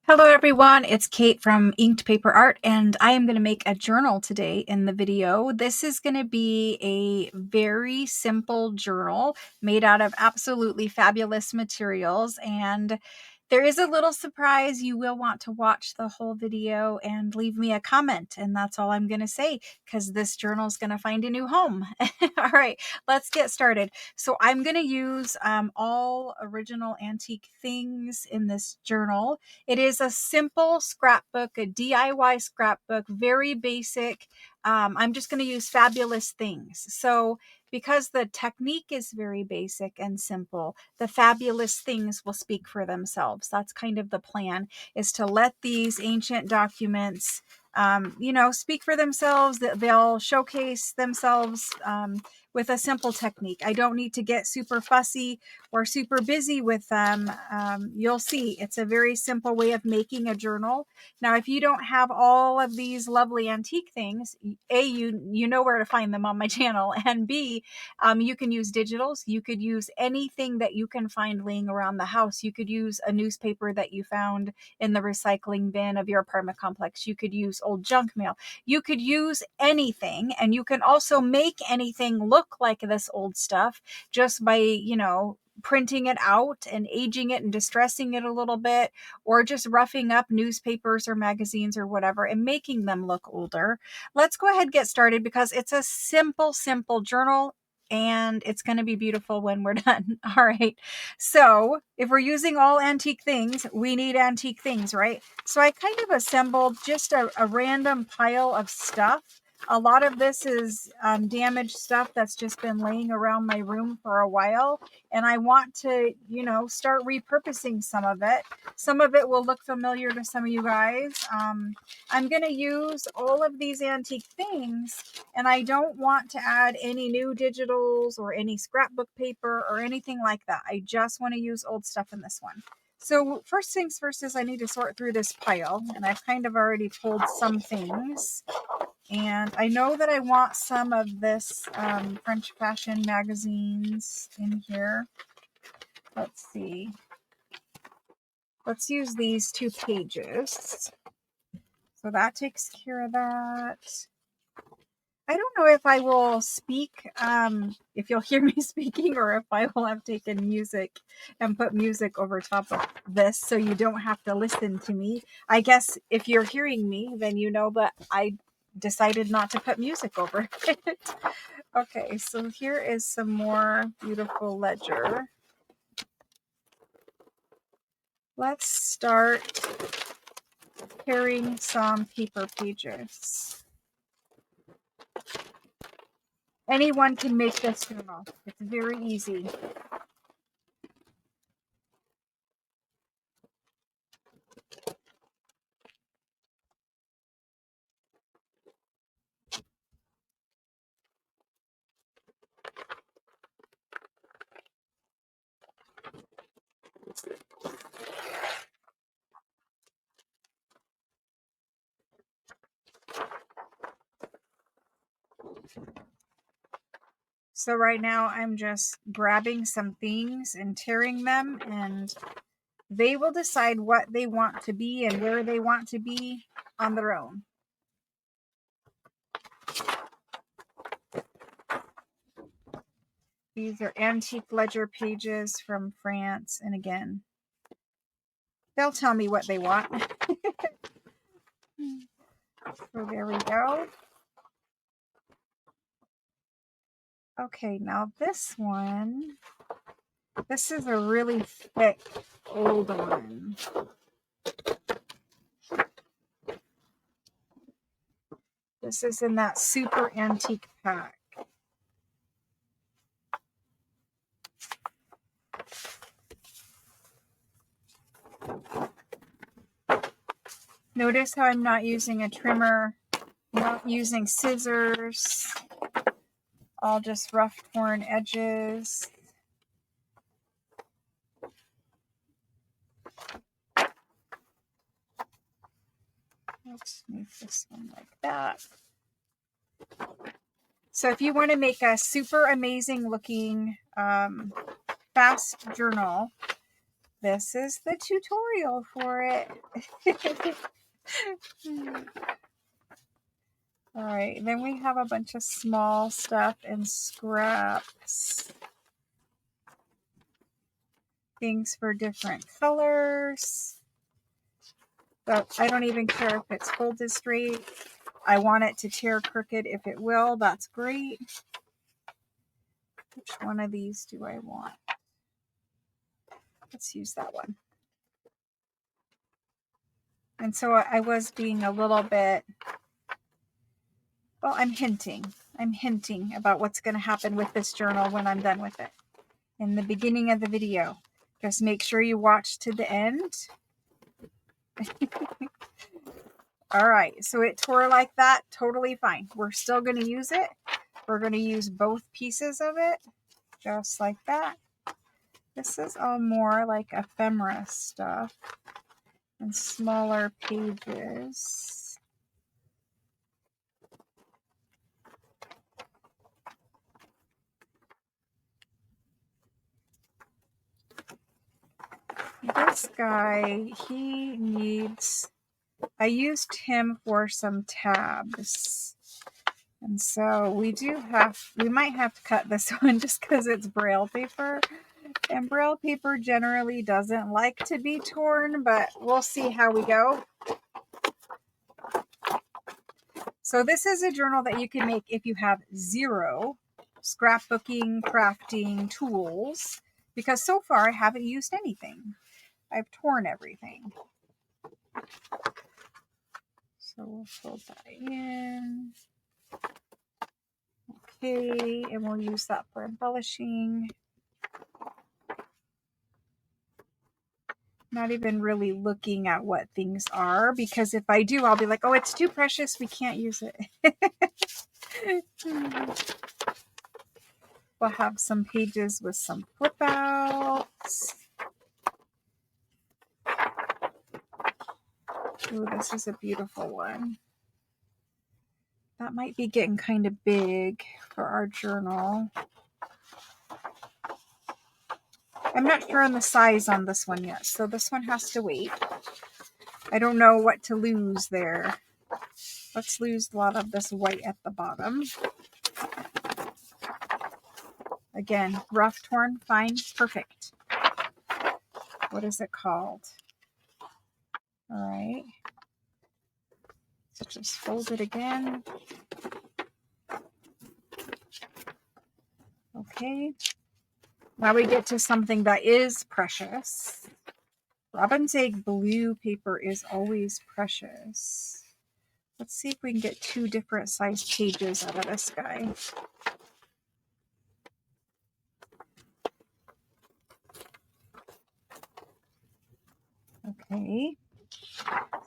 Hello everyone, it's Kate from Inked Paper Art, and I am going to make a journal today in the video. This is going to be a very simple journal made out of absolutely fabulous materials, and there is a little surprise. You will want to watch the whole video and leave me a comment, and that's all I'm going to say because this journal is going to find a new home. All right, let's get started. So I'm going to use all original antique things in this journal. It is a simple scrapbook, a DIY scrapbook, very basic. I'm just going to use fabulous things. So because the technique is very basic and simple, the fabulous things will speak for themselves. That's kind of the plan, is to let these ancient documents speak for themselves. They'll showcase themselves with a simple technique. I don't need to get super fussy or super busy with them. You'll see it's a very simple way of making a journal. Now, if you don't have all of these lovely antique things, A, you know where to find them on my channel, and B, you can use digitals. You could use anything that you can find laying around the house. You could use a newspaper that you found in the recycling bin of your apartment complex. You could use old junk mail. You could use anything, and you can also make anything look like this old stuff just by, printing it out and aging it and distressing it a little bit, or just roughing up newspapers or magazines or whatever and making them look older. Let's go ahead and get started because it's a simple journal and it's going to be beautiful when we're done. All right. So if we're using all antique things, we need antique things, right? So I kind of assembled just a random pile of stuff. A lot of this is damaged stuff that's just been laying around my room for a while, and I want to, start repurposing some of it. Some of it will look familiar to some of you guys. I'm going to use all of these antique things, and I don't want to add any new digitals or any scrapbook paper or anything like that. I just want to use old stuff in this one. So first things first is I need to sort through this pile, and I've kind of already pulled some things. And I know that I want some of this French fashion magazines in here. Let's see. Let's use these 2 pages. So that takes care of that. I don't know if I will speak, if you'll hear me speaking, or if I will have taken music and put music over top of this so you don't have to listen to me. I guess if you're hearing me, then you know that I decided not to put music over it. Okay, so here is some more beautiful ledger. Let's start carrying some paper pages. Anyone can make this journal. It's very easy. So right now I'm just grabbing some things and tearing them, and they will decide what they want to be and where they want to be on their own. These are antique ledger pages from France, and again, they'll tell me what they want. So there we go. Okay, now this one, this is a really thick old one. This is in that super antique pack. Notice how I'm not using a trimmer, not using scissors, all just rough torn edges. Let's move this one like that. So if you want to make a super amazing looking fast journal, this is the tutorial for it. All right, then we have a bunch of small stuff and scraps. Things for different colors. But I don't even care if it's folded straight. I want it to tear crooked if it will. That's great. Which one of these do I want? Let's use that one. And so I was being a little bit, well, I'm hinting about what's going to happen with this journal when I'm done with it. In the beginning of the video, just make sure you watch to the end. All right, so it tore like that, totally fine. We're still going to use it. We're going to use both pieces of it, just like that. This is all more like ephemera stuff and smaller pages. This guy, he needs, I used him for some tabs. And so we might have to cut this one just because it's Braille paper. And Braille paper generally doesn't like to be torn, but we'll see how we go. So this is a journal that you can make if you have zero scrapbooking, crafting tools, because so far I haven't used anything. I've torn everything. So we'll fold that in. Okay, and we'll use that for embellishing. Not even really looking at what things are, because if I do, I'll be like, oh, it's too precious, we can't use it. We'll have some pages with some flip outs. Ooh, this is a beautiful one. That might be getting kind of big for our journal. I'm not sure on the size on this one yet, so this one has to wait. I don't know what to lose there. Let's lose a lot of this white at the bottom. Again, rough, torn, fine, perfect. What is it called? All right. So just fold it again. Okay. Now we get to something that is precious. Robin's Egg blue paper is always precious. Let's see if we can get 2 different size pages out of this guy. Okay.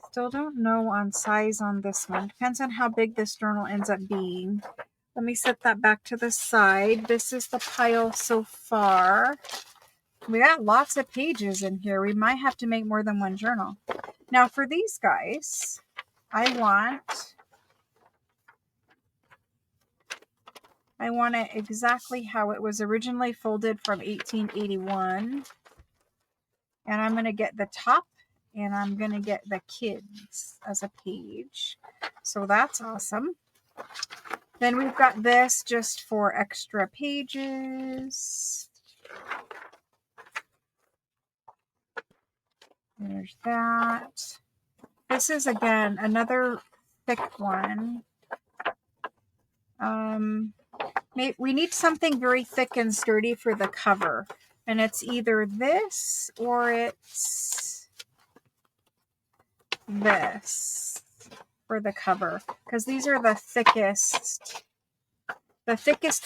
Still don't know on size on this one. Depends on how big this journal ends up being. Let me set that back to the side. This is the pile so far. We got lots of pages in here. We might have to make more than one journal. Now for these guys, I want it exactly how it was originally folded from 1881. And I'm going to get the top and I'm going to get the kids as a page. So that's awesome. Then we've got this just for extra pages. There's that. This is, again, another thick one. We need something very thick and sturdy for the cover. And it's either this or it's this for the cover. Because these are the thickest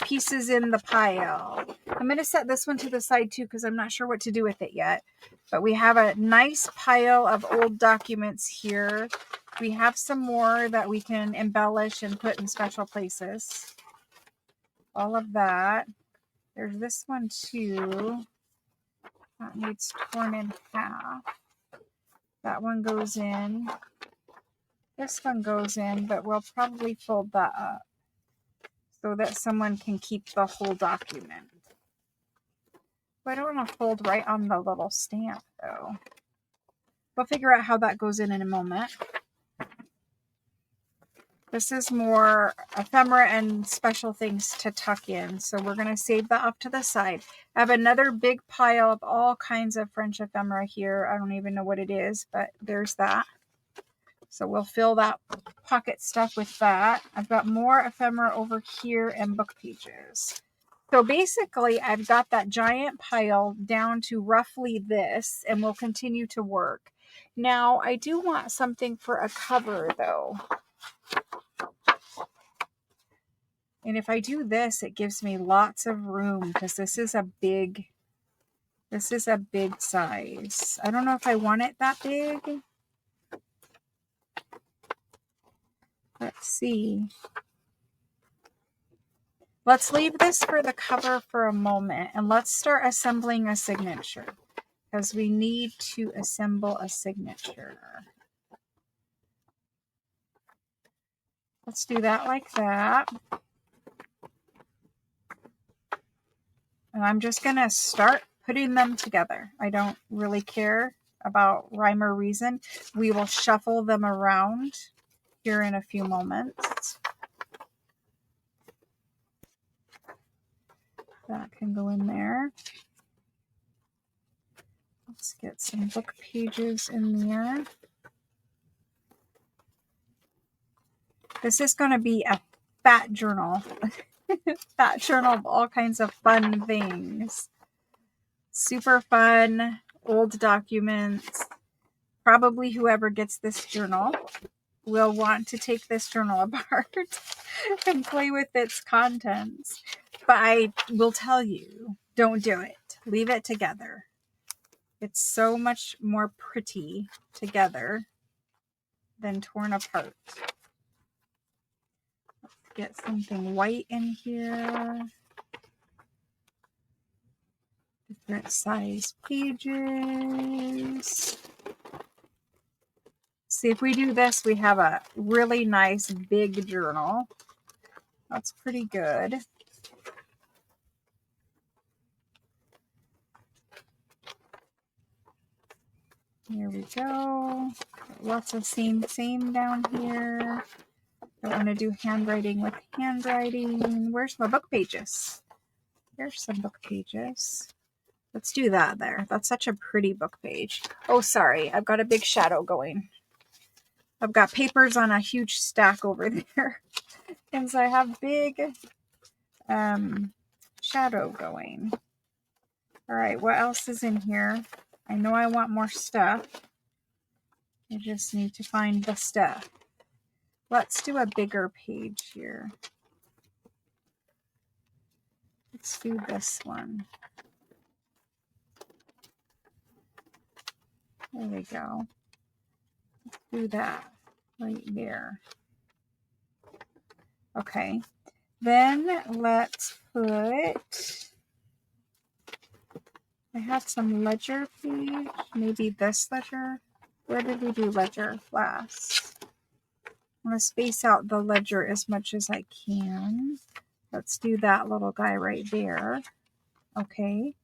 pieces in the pile. I'm going to set this one to the side too because I'm not sure what to do with it yet. But we have a nice pile of old documents here. We have some more that we can embellish and put in special places. All of that. There's this one too. That needs torn in half. That one goes in. This one goes in, but we'll probably fold that up so that someone can keep the whole document. But I don't want to fold right on the little stamp So we'll figure out how that goes in a moment. This is more ephemera and special things to tuck in. So we're going to save that off to the side. I have another big pile of all kinds of French ephemera here. I don't even know what it is, but there's that. So we'll fill that pocket stuff with that. I've got more ephemera over here and book pages. So basically, I've got that giant pile down to roughly this, and we'll continue to work. Now, I do want something for a cover, though. And if I do this, it gives me lots of room because this is a big size. I don't know if I want it that big. Let's see. Let's leave this for the cover for a moment and let's start assembling a signature because we need to assemble a signature. Let's do that like that. And I'm just going to start putting them together. I don't really care about rhyme or reason. We will shuffle them around here in a few moments. That can go in there. Let's get some book pages in there. This is going to be a fat journal. Fat journal of all kinds of fun things. Super fun, old documents. Probably whoever gets this journal will want to take this journal apart and play with its contents. But I will tell you, don't do it. Leave it together. It's so much more pretty together than torn apart. Let's get something white in here. Different size pages. See, if we do this, we have a really nice big journal. That's pretty good. Here we go. Lots of same down here. I want to do handwriting with handwriting. Where's my book pages? Here's some book pages. Let's do that there. That's such a pretty book page. Oh, sorry. I've got a big shadow going. I've got papers on a huge stack over there. And so I have big shadow going. All right, what else is in here? I know I want more stuff. I just need to find the stuff. Let's do a bigger page here. Let's do this one. There we go. Let's do that right there. Okay. Then let's put, I have some ledger page, maybe this ledger. Where did we do ledger last? I'm going to space out the ledger as much as I can. Let's do that little guy right there. Okay.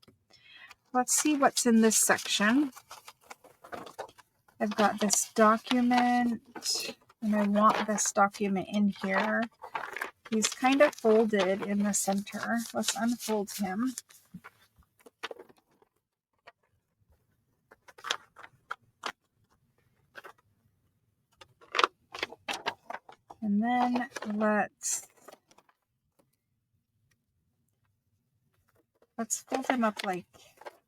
Let's see what's in this section. I've got this document, and I want this document in here. He's kind of folded in the center. Let's unfold him. And then let's fold him up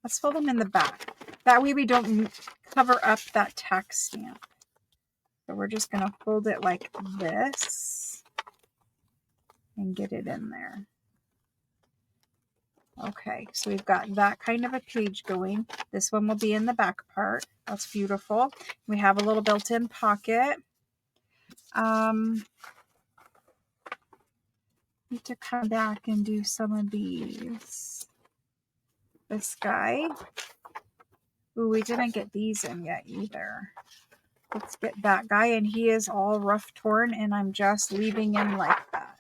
let's fold him in the back. That way we don't cover up that tax stamp. So we're just going to fold it like this and get it in there. Okay, so we've got that kind of a page going. This one will be in the back part. That's beautiful. We have a little built-in pocket. Need to come back and do some of these. This guy. Ooh, we didn't get these in yet either. Let's get that guy, and he is all rough torn, and I'm just leaving him like that.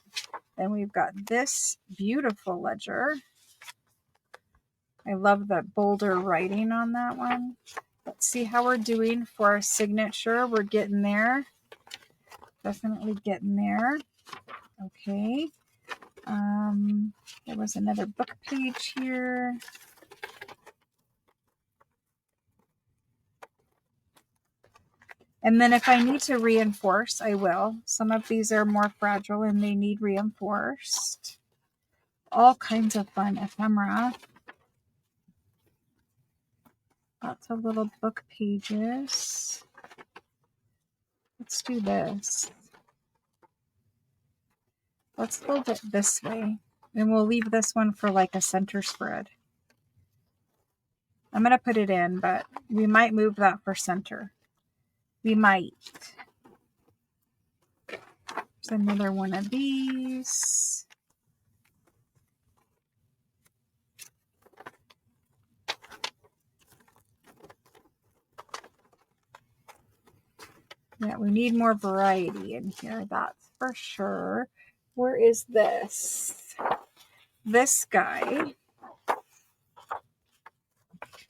Then we've got this beautiful ledger. I love the bolder writing on that one. Let's see how we're doing for our signature. We're getting there. Definitely getting there. Okay. There was another book page here. And then if I need to reinforce, I will. Some of these are more fragile and they need reinforced. All kinds of fun ephemera. Lots of little book pages. Let's do this. Let's fold it this way. And we'll leave this one for like a center spread. I'm going to put it in, but we might move that for center. We might. There's another one of these. Yeah, we need more variety in here, that's for sure. Where is this? This guy.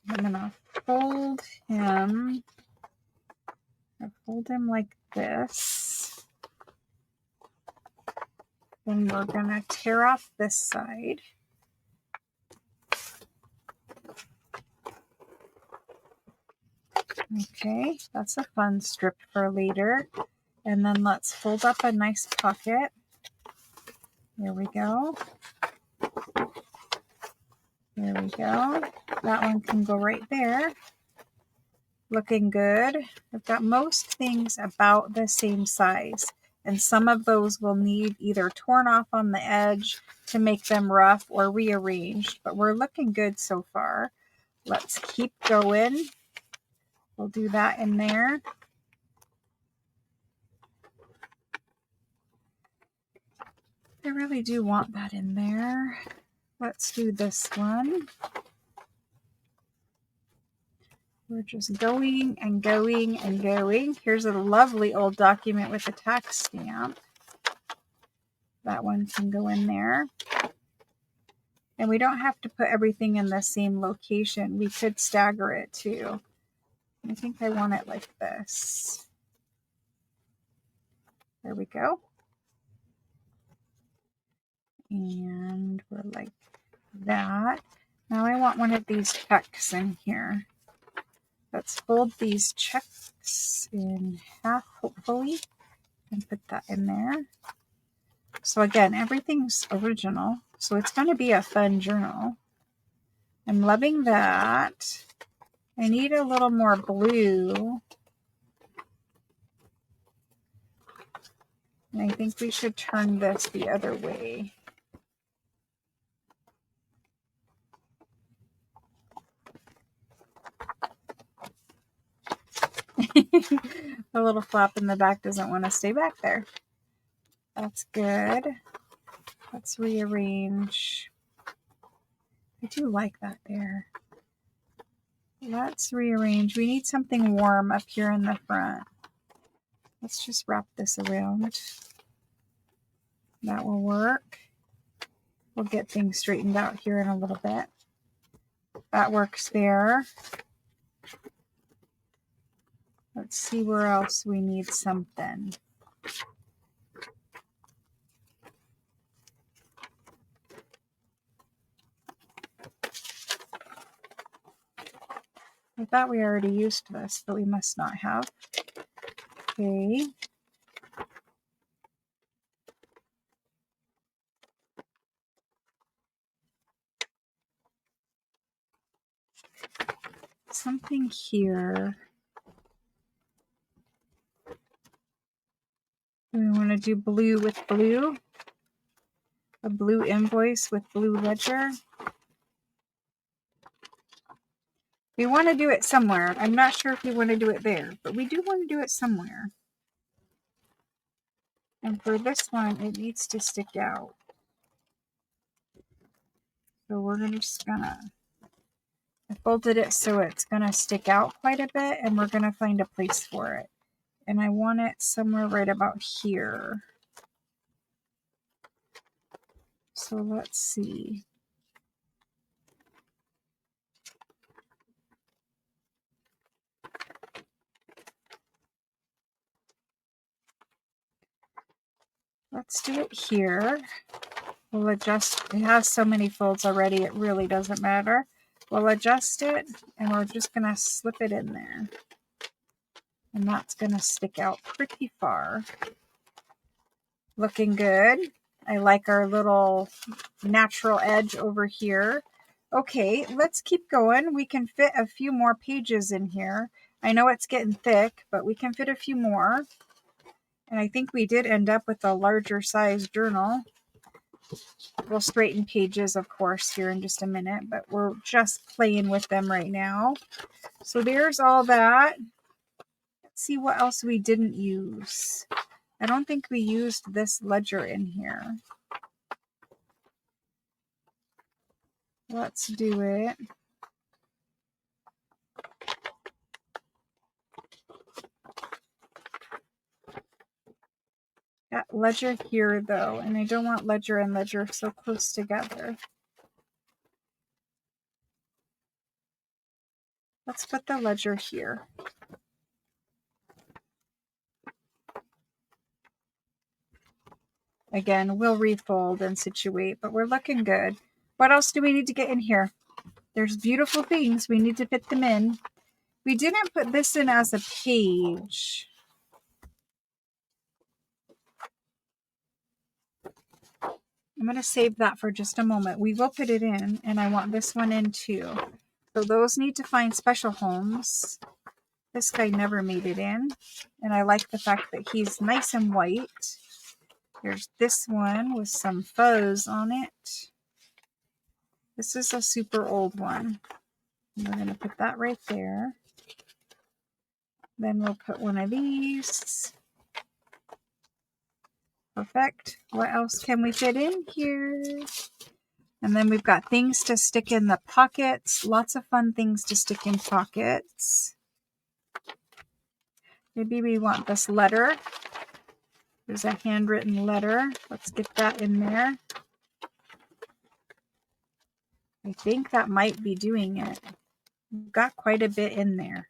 I'm going to fold him. I fold him like this. Then we're going to tear off this side. Okay, that's a fun strip for later. And then let's fold up a nice pocket. There we go. There we go. That one can go right there. Looking good. I've got most things about the same size. And some of those will need either torn off on the edge to make them rough or rearranged. But we're looking good so far. Let's keep going. We'll do that in there. I really do want that in there. Let's do this one. We're just going and going and going. Here's a lovely old document with a tax stamp. That one can go in there. And we don't have to put everything in the same location. We could stagger it too. I think I want it like this. There we go. And we're like that. Now I want one of these checks in here. Let's fold these checks in half, hopefully, and put that in there. So again, everything's original. So it's going to be a fun journal. I'm loving that. I need a little more blue. And I think we should turn this the other way. The little flap in the back doesn't want to stay back there. That's good. Let's rearrange. I do like that there. Let's rearrange. We need something warm up here in the front. Let's just wrap this around. That will work. We'll get things straightened out here in a little bit. That works there. Let's see where else we need something. I thought we already used this, but we must not have. Okay. Something here. We want to do blue with blue. A blue invoice with blue ledger. We want to do it somewhere. I'm not sure if we want to do it there, but we do want to do it somewhere. And for this one, it needs to stick out. So we're just gonna, I folded it so it's gonna stick out quite a bit, and we're gonna find a place for it. And I want it somewhere right about here. So let's see. let's do it here. We'll adjust. It has so many folds already, it really doesn't matter. We'll adjust it, and we're just going to slip it in there. And that's going to stick out pretty far. Looking good. I like our little natural edge over here. Okay, let's keep going. We can fit a few more pages in here. I know it's getting thick, but we can fit a few more. And I think we did end up with a larger size journal. We'll straighten pages, of course, here in just a minute, but we're just playing with them right now. So there's all that. Let's see what else we didn't use. I don't think we used this ledger in here. Let's do it. Got ledger here though, and I don't want ledger and ledger so close together. Let's put the ledger here. Again, we'll refold and situate, but we're looking good. What else do we need to get in here? There's beautiful things. We need to fit them in. We didn't put this in as a page. I'm going to save that for just a moment. We will put it in, and I want this one in too. So those need to find special homes. This guy never made it in, and I like the fact that he's nice and white. There's this one with some fuzz on it. This is a super old one. And we're going to put that right there. Then we'll put one of these. Perfect. What else can we fit in here? And then we've got things to stick in the pockets. Lots of fun things to stick in pockets. Maybe we want this letter. There's a handwritten letter. Let's get that in there. I think that might be doing it. We've got quite a bit in there.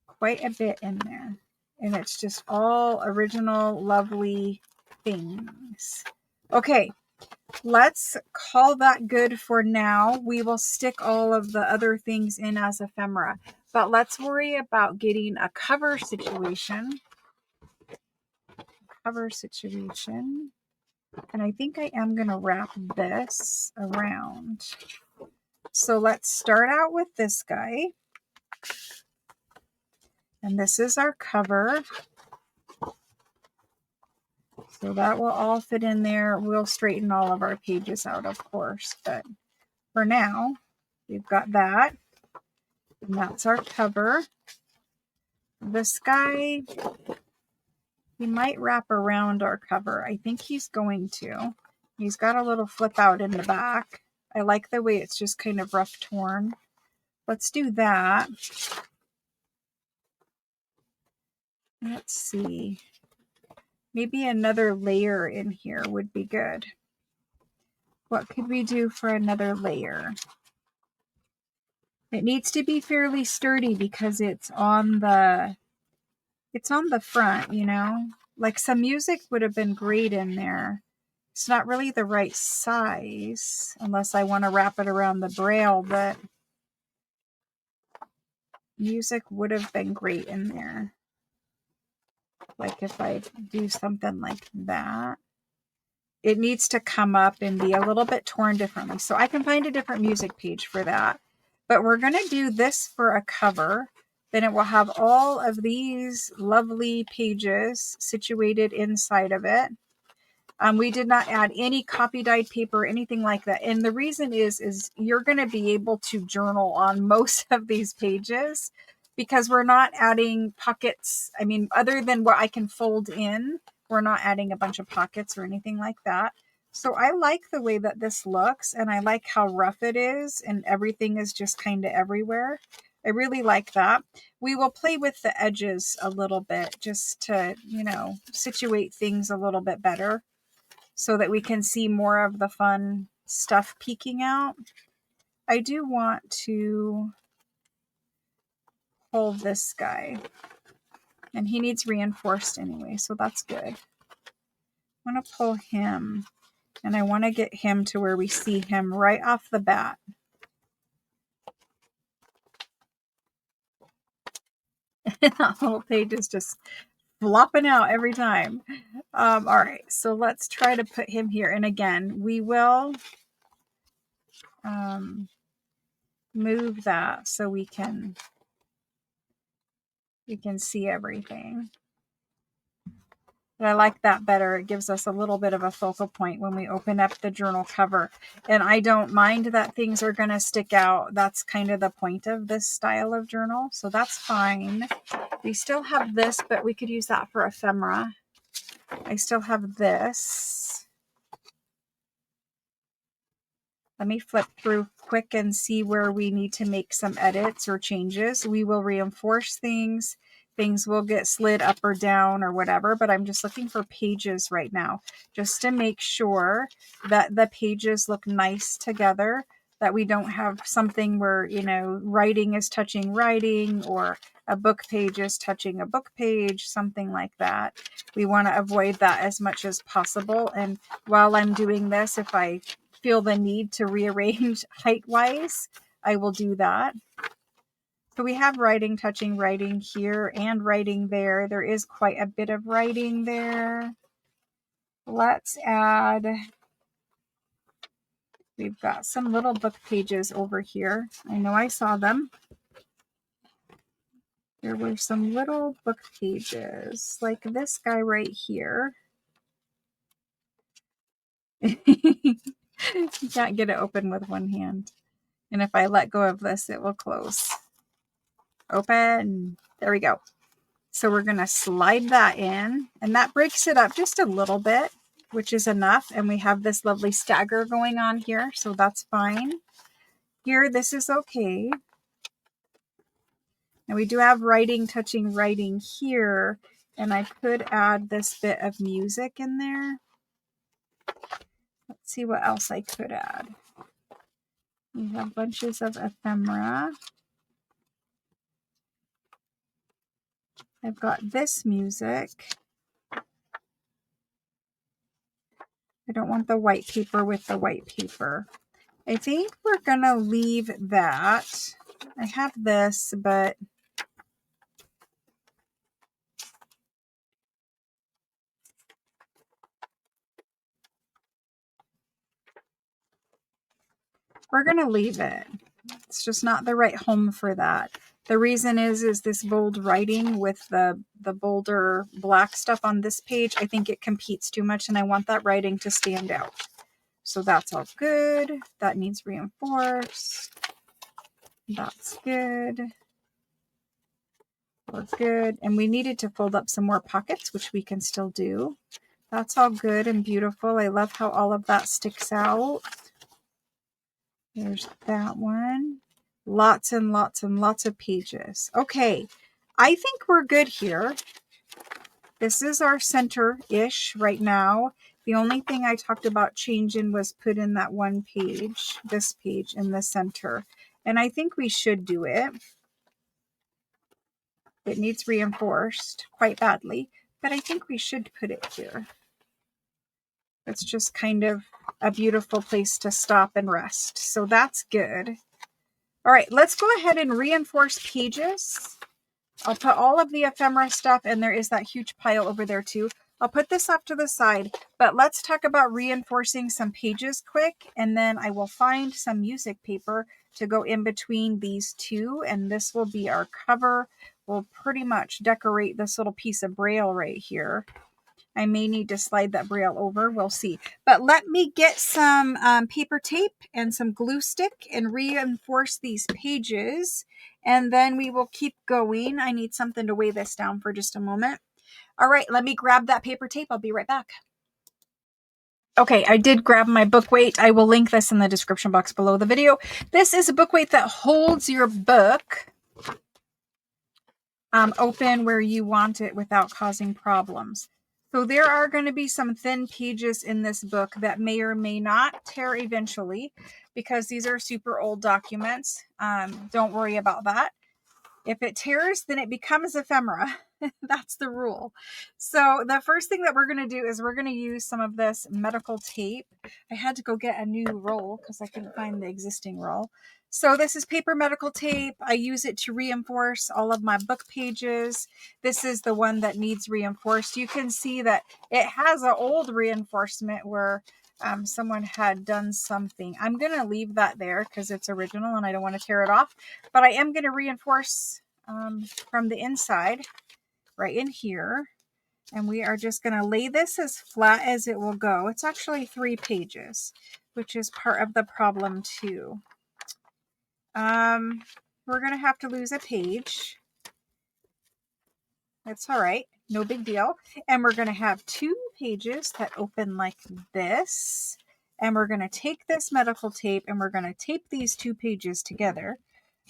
Quite a bit in there. And it's just all original, lovely things. Okay, let's call that good for now. We will stick all of the other things in as ephemera. But let's worry about getting a cover situation. And I think I am going to wrap this around. So let's start out with this guy. And this is our cover. So that will all fit in there. We'll straighten all of our pages out, of course. But for now, we've got that. And that's our cover. This guy, he might wrap around our cover. I think he's going to. He's got a little flip out in the back. I like the way it's just kind of rough torn. Let's do that. Let's see. Maybe another layer in here would be good. What could we do for another layer? It needs to be fairly sturdy because it's on the front, you know? Like some music would have been great in there. It's not really the right size unless I want to wrap it around the braille, but music would have been great in there. Like if I do something like that. It needs to come up and be a little bit torn differently. So I can find a different music page for that. But we're going to do this for a cover. Then it will have all of these lovely pages situated inside of it. We did not add any copy dyed paper or anything like that. And the reason is you're going to be able to journal on most of these pages because we're not adding pockets. I mean, other than what I can fold in, we're not adding a bunch of pockets or anything like that. So I like the way that this looks, and I like how rough it is and everything is just kind of everywhere. I really like that. We will play with the edges a little bit just to, you know, situate things a little bit better so that we can see more of the fun stuff peeking out. I do want to hold this guy, and he needs reinforced anyway, so that's good. want to pull him, and I want to get him to where we see him right off the bat. That whole page is just flopping out every time. All right, so let's try to put him here. And again, we will move that so we can see everything. But I like that better. It gives us a little bit of a focal point when we open up the journal cover. And I don't mind that things are going to stick out. That's kind of the point of this style of journal. So that's fine. We still have this, but we could use that for ephemera. I still have this. Let me flip through quick and see where we need to make some edits or changes. We will reinforce things. Things will get slid up or down or whatever, but I'm just looking for pages right now just to make sure that the pages look nice together, that we don't have something where, you know, writing is touching writing or a book page is touching a book page, something like that. We want to avoid that as much as possible. And while I'm doing this, if I feel the need to rearrange height-wise, I will do that. So we have writing touching writing here and writing there. There is quite a bit of writing there. Let's add, we've got some little book pages over here. I know I saw them. There were some little book pages, like this guy right here. You can't get it open with one hand. And if I let go of this, it will close. Open. There we go. So we're going to slide that in, and that breaks it up just a little bit, which is enough. And we have this lovely stagger going on here, so that's fine. Here, this is okay. And we do have writing touching writing here, and I could add this bit of music in there. Let's see what else I could add. We have bunches of ephemera. I've got this music. I don't want the white paper with the white paper. I think we're going to leave that. I have this, but we're going to leave it. It's just not the right home for that. The reason is this bold writing with the bolder black stuff on this page. I think it competes too much, and I want that writing to stand out. So that's all good. That needs reinforced. That's good. We're good. And we needed to fold up some more pockets, which we can still do. That's all good and beautiful. I love how all of that sticks out. There's that one. Lots and lots and lots of pages. Okay, I think we're good here. This is our center-ish right now. The only thing I talked about changing was put in that one page, this page in the center. And I think we should do it. It needs reinforced quite badly, but I think we should put it here. It's just kind of a beautiful place to stop and rest. So that's good. All right, let's go ahead and reinforce pages. I'll put all of the ephemera stuff, and there is that huge pile over there too. I'll put this off to the side, but let's talk about reinforcing some pages quick, and then I will find some music paper to go in between these two, and this will be our cover. We'll pretty much decorate this little piece of braille right here. I may need to slide that braille over. We'll see. But let me get some paper tape and some glue stick and reinforce these pages. And then we will keep going. I need something to weigh this down for just a moment. All right, let me grab that paper tape. I'll be right back. Okay, I did grab my book weight. I will link this in the description box below the video. This is a book weight that holds your book open where you want it without causing problems. So there are going to be some thin pages in this book that may or may not tear eventually because these are super old documents. Don't worry about that. If it tears, then it becomes ephemera. That's the rule. So the first thing that we're going to do is we're going to use some of this medical tape. I had to go get a new roll because I couldn't find the existing roll. So this is paper medical tape. I use it to reinforce all of my book pages. This is the one that needs reinforced. You can see that it has an old reinforcement where someone had done something. I'm going to leave that there because it's original and I don't want to tear it off. But I am going to reinforce from the inside right in here. And we are just going to lay this as flat as it will go. It's actually 3 pages, which is part of the problem too. We're going to have to lose a page. That's all right. No big deal. And we're going to have 2 pages that open like this. And we're going to take this medical tape and we're going to tape these 2 pages together.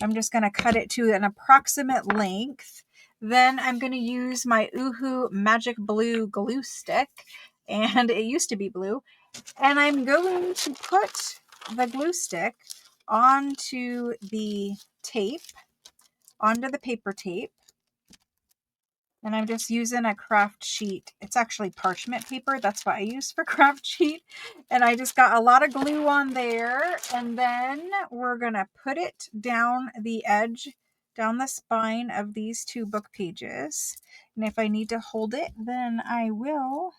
I'm just going to cut it to an approximate length. Then I'm going to use my Oohoo Magic Blue glue stick. And it used to be blue. And I'm going to put the glue stick onto the tape, onto the paper tape. And I'm just using a craft sheet. It's actually parchment paper. That's what I use for craft sheet. And I just got a lot of glue on there. And then we're going to put it down the edge, down the spine of these 2 book pages. And if I need to hold it, then I will.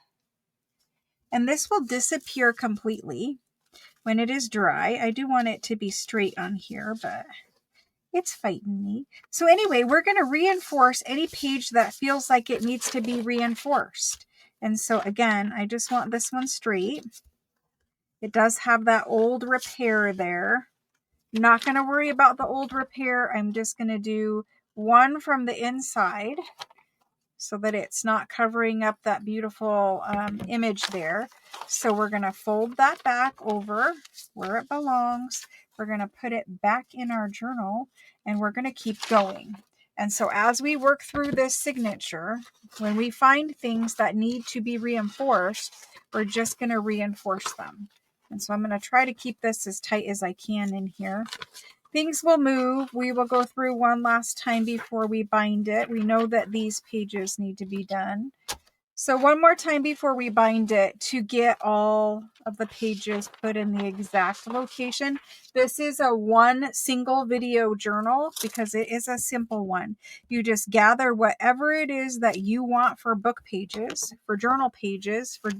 And this will disappear completely when it is dry. I do want it to be straight on here, but it's fighting me. So anyway, we're going to reinforce any page that feels like it needs to be reinforced. And so again, I just want this one straight. It does have that old repair there. Not going to worry about the old repair. I'm just going to do one from the inside so that it's not covering up that beautiful image there. So we're going to fold that back over where it belongs. We're going to put it back in our journal and we're going to keep going. And so as we work through this signature, when we find things that need to be reinforced, we're just going to reinforce them. And so I'm going to try to keep this as tight as I can in here. Things will move. We will go through one last time before we bind it. We know that these pages need to be done. So one more time before we bind it to get all of the pages put in the exact location. This is a one single video journal because it is a simple one. You just gather whatever it is that you want for book pages, for journal pages, for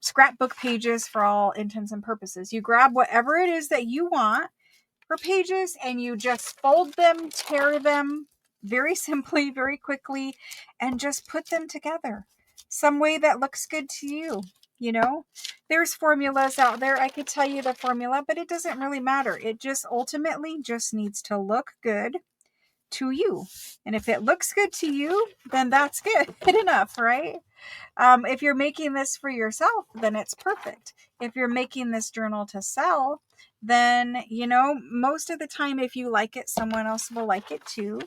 scrapbook pages, for all intents and purposes. You grab whatever it is that you want for pages and you just fold them, tear them very simply, very quickly, and just put them together some way that looks good to you. You know, there's formulas out there. I could tell you the formula, but it doesn't really matter. It just ultimately just needs to look good to you. And if it looks good to you, then that's good enough, right? If you're making this for yourself, then it's perfect. If you're making this journal to sell, then, you know, most of the time, if you like it, someone else will like it too.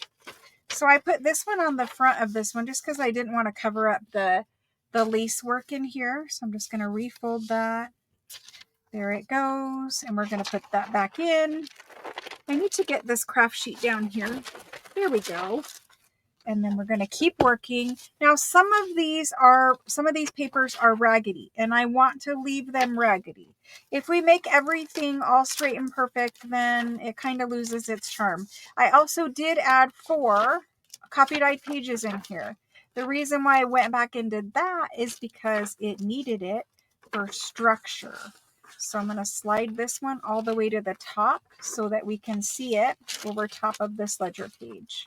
So I put this one on the front of this one just because I didn't want to cover up the lace work in here. So I'm just going to refold that. There it goes. And we're going to put that back in. I need to get this craft sheet down here. There we go. And then we're going to keep working. Now, some of these papers are raggedy, and I want to leave them raggedy. If we make everything all straight and perfect, then it kind of loses its charm. I also did add 4 copy-dyed pages in here. The reason why I went back and did that is because it needed it for structure. So I'm going to slide this one all the way to the top so that we can see it over top of this ledger page.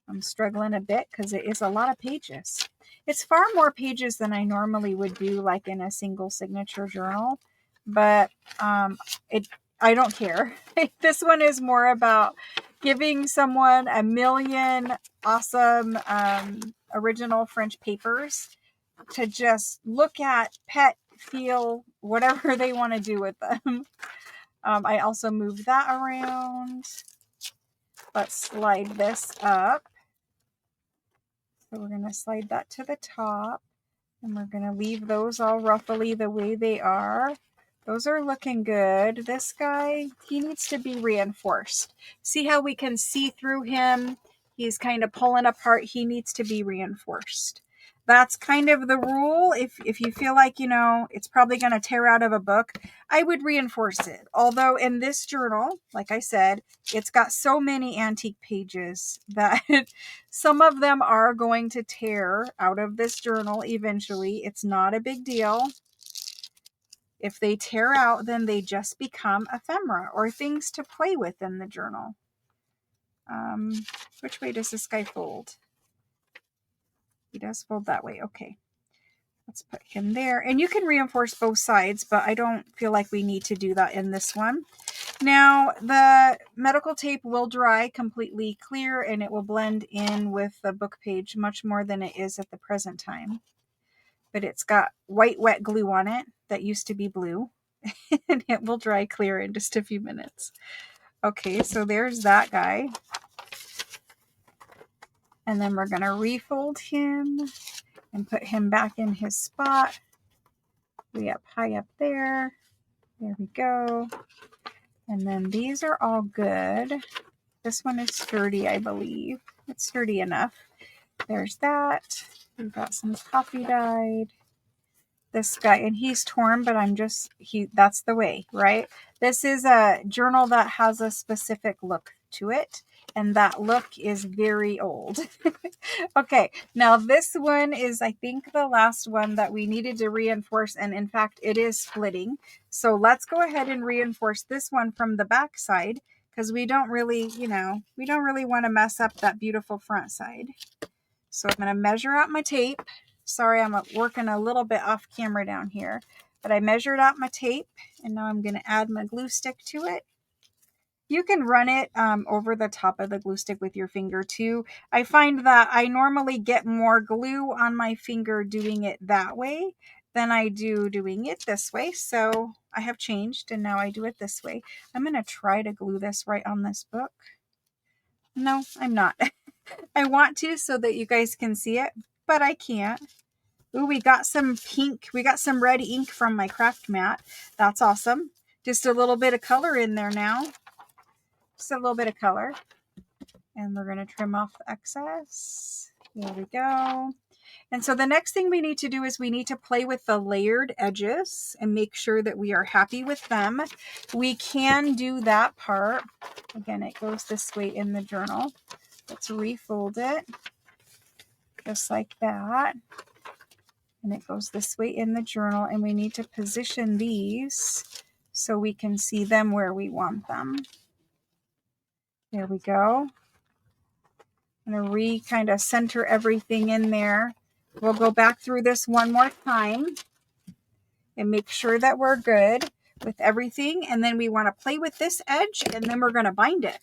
I'm struggling a bit because it is a lot of pages. It's far more pages than I normally would do, like in a single signature journal, but I don't care. This one is more about giving someone a million awesome original French papers to just look at, pet, feel, whatever they want to do with them. I also moved that around. Let's slide this up. So we're going to slide that to the top, and we're going to leave those all ruffly the way they are. Those are looking good. This guy, he needs to be reinforced. See how we can see through him He's kind of pulling apart. He needs to be reinforced. That's kind of the rule. If you feel like, you know, it's probably going to tear out of a book, I would reinforce it. Although in this journal, like I said, it's got so many antique pages that some of them are going to tear out of this journal eventually. It's not a big deal. If they tear out, then they just become ephemera or things to play with in the journal. Which way does this guy fold? He does fold that way. Okay. Let's put him there. And you can reinforce both sides, but I don't feel like we need to do that in this one. Now, the medical tape will dry completely clear and it will blend in with the book page much more than it is at the present time. But it's got white wet glue on it that used to be blue. And it will dry clear in just a few minutes. Okay, so there's that guy. And then we're going to refold him and put him back in his spot. Way up high up there. There we go. And then these are all good. This one is sturdy, I believe. It's sturdy enough. There's that. We've got some coffee dyed. This guy, and he's torn, but that's the way, right? This is a journal that has a specific look to it, and that look is very old. Okay, now this one is, I think, the last one that we needed to reinforce, and in fact, it is splitting. So let's go ahead and reinforce this one from the back side, because we don't really, we don't really want to mess up that beautiful front side. So I'm going to measure out my tape. Sorry, I'm working a little bit off camera down here, but I measured out my tape, and now I'm going to add my glue stick to it. You can run it over the top of the glue stick with your finger too. I find that I normally get more glue on my finger doing it that way than I do doing it this way. So I have changed, and now I do it this way. I'm going to try to glue this right on this book. No, I'm not. I want to so that you guys can see it, but I can't. Ooh, we got some pink. We got some red ink from my craft mat. That's awesome. Just a little bit of color in there now. Just a little bit of color. And we're going to trim off the excess. There we go. And so the next thing we need to do is we need to play with the layered edges and make sure that we are happy with them. We can do that part. Again, it goes this way in the journal. Let's refold it. Just like that. And it goes this way in the journal, and we need to position these so we can see them where we want them. There we go. I'm going to kind of center everything in there. We'll go back through this one more time and make sure that we're good with everything. And then we want to play with this edge, and then we're going to bind it.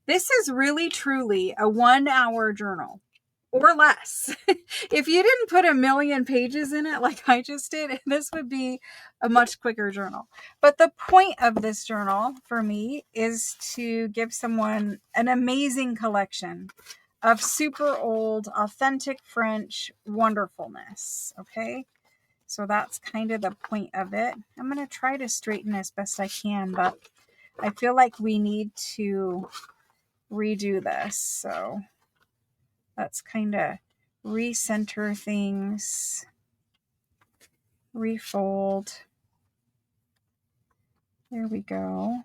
This is really, truly a 1-hour journal. Or less. If you didn't put 1,000,000 pages in it like I just did, this would be a much quicker journal. But the point of this journal for me is to give someone an amazing collection of super old, authentic French wonderfulness. Okay, so that's kind of the point of it. I'm going to try to straighten as best I can, but I feel like we need to redo this. So let's kind of recenter things, refold. There we go.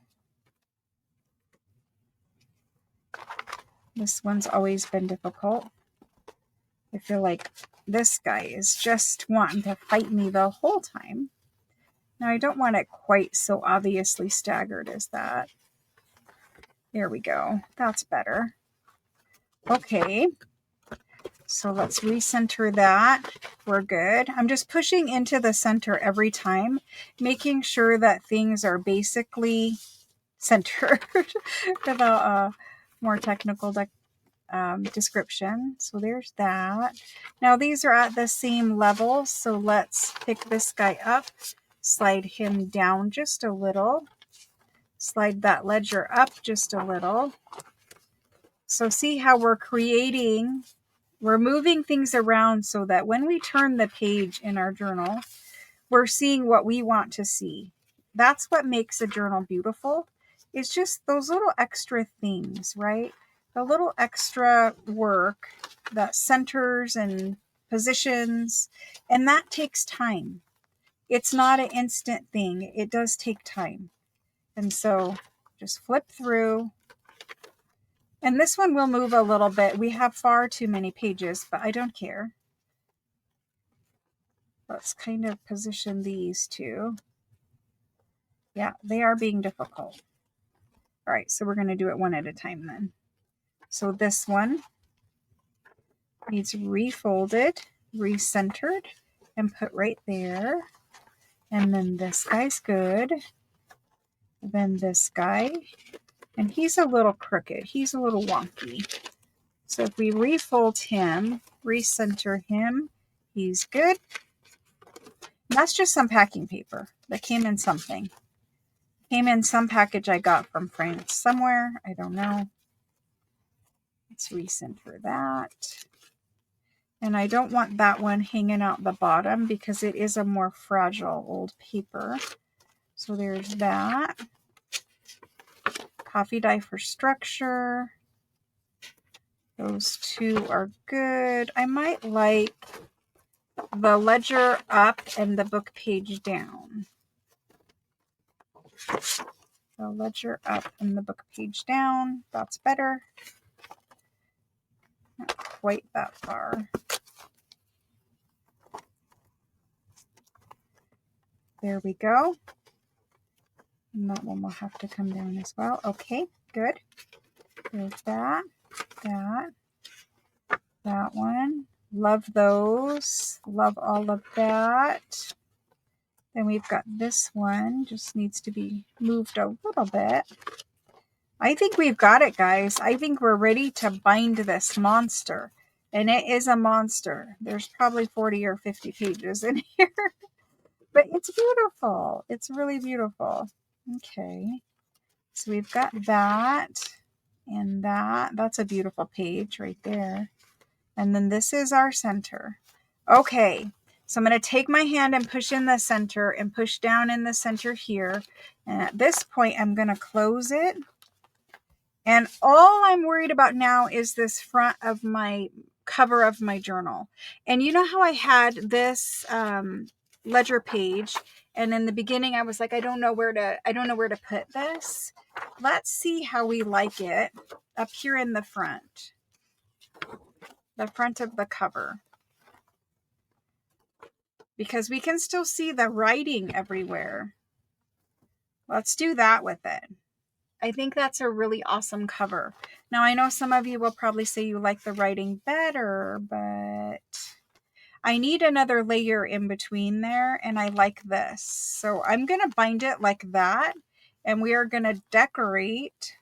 This one's always been difficult. I feel like this guy is just wanting to fight me the whole time. Now I don't want it quite so obviously staggered as that. There we go. That's better. Okay. So let's recenter that. We're good. I'm just pushing into the center every time, making sure that things are basically centered without a more technical description. So there's that. Now these are at the same level, so let's pick this guy up, slide him down just a little, slide that ledger up just a little. So see how we're moving things around so that when we turn the page in our journal, we're seeing what we want to see. That's what makes a journal beautiful. It's just those little extra things, right? the little extra work that centers and positions, and that takes time. It's not an instant thing. It does take time. And so just flip through. And this one will move a little bit. We have far too many pages, but I don't care. Let's kind of position these two. Yeah, they are being difficult. All right, so we're going to do it one at a time then. So this one needs refolded, recentered, and put right there. And then this guy's good. Then this guy. And he's a little crooked. He's a little wonky. So if we refold him, recenter him, he's good. That's just some packing paper that came in something. Came in some package I got from France somewhere. I don't know. Let's recenter that. And I don't want that one hanging out the bottom because it is a more fragile old paper. So there's that. Coffee dye for structure. Those two are good. I might like the ledger up and the book page down. The ledger up and the book page down. That's better. Not quite that far. There we go. And that one will have to come down as well. Okay, good. There's that, that one. Love those. Love all of that. Then we've got this one. Just needs to be moved a little bit. I think we've got it, guys. I think we're ready to bind this monster. And it is a monster. There's probably 40 or 50 pages in here. But it's beautiful. It's really beautiful. Okay. So we've got that and that. That's a beautiful page right there. And then this is our center. Okay. So I'm going to take my hand and push in the center and push down in the center here. And at this point, I'm going to close it. And all I'm worried about now is this front of my cover of my journal. And you know how I had this ledger page, and in the beginning I was like, I don't know where to put this. Let's see how we like it up here in the front of the cover, because we can still see the writing everywhere. Let's do that with it. I think that's a really awesome cover. Now, I know some of you will probably say you like the writing better, but I need another layer in between there, and I like this. So I'm going to bind it like that, and we are going to decorate.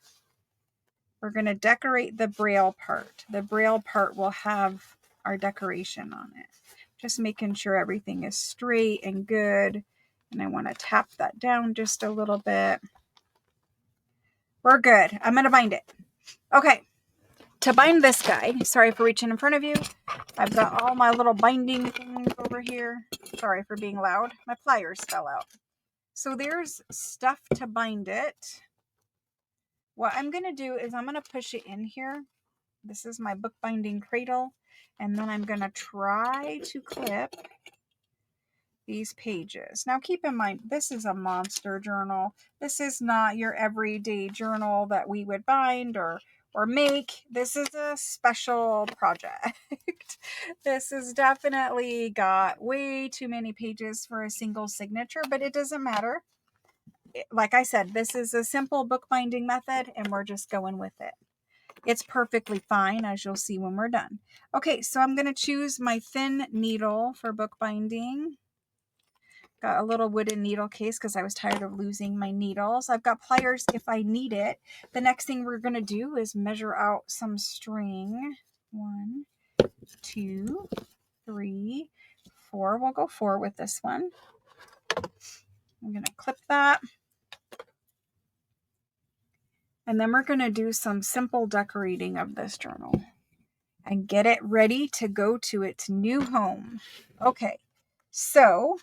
We're going to decorate the braille part. The braille part will have our decoration on it. Just making sure everything is straight and good. And I want to tap that down just a little bit. We're good. I'm going to bind it. Okay. To bind this guy, sorry for reaching in front of you. I've got all my little binding things over here. Sorry for being loud. My pliers fell out. So there's stuff to bind it. What I'm going to do is I'm going to push it in here. This is my bookbinding cradle. And then I'm going to try to clip these pages. Now keep in mind, this is a monster journal. This is not your everyday journal that we would bind or make. This is a special project. This has definitely got way too many pages for a single signature, but it doesn't matter. Like I said, this is a simple bookbinding method and we're just going with it. It's perfectly fine, as you'll see when we're done. Okay, so I'm going to choose my thin needle for bookbinding. Got a little wooden needle case because I was tired of losing my needles. I've got pliers if I need it. The next thing we're going to do is measure out some string. 1, 2, 3, 4. We'll go 4 with this one. I'm going to clip that. And then we're going to do some simple decorating of this journal and get it ready to go to its new home. Okay, so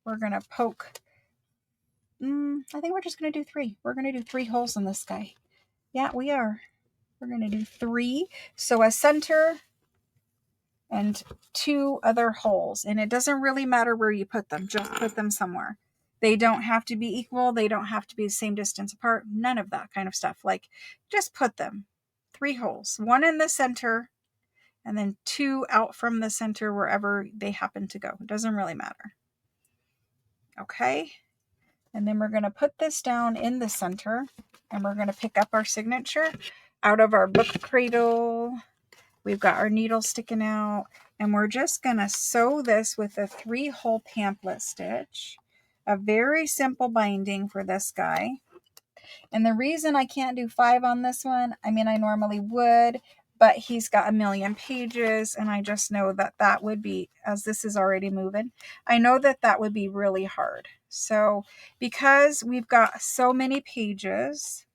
we're going to poke. I think we're just going to do 3. We're going to do 3 holes in this guy. Yeah, we are. We're going to do 3. So a center and 2 other holes. And it doesn't really matter where you put them. Just put them somewhere. They don't have to be equal. They don't have to be the same distance apart. None of that kind of stuff. Like, just put them. 3 holes. 1 in the center, and then 2 out from the center wherever they happen to go. It doesn't really matter. Okay. And then we're going to put this down in the center, and we're going to pick up our signature out of our book cradle. We've got our needle sticking out, and we're just going to sew this with a 3-hole pamphlet stitch. A very simple binding for this guy. And the reason I can't do 5 on this one, I mean, I normally would, but he's got a million pages, and I just know that that would be, as this is already moving, I know that that would be really hard. So because we've got so many pages,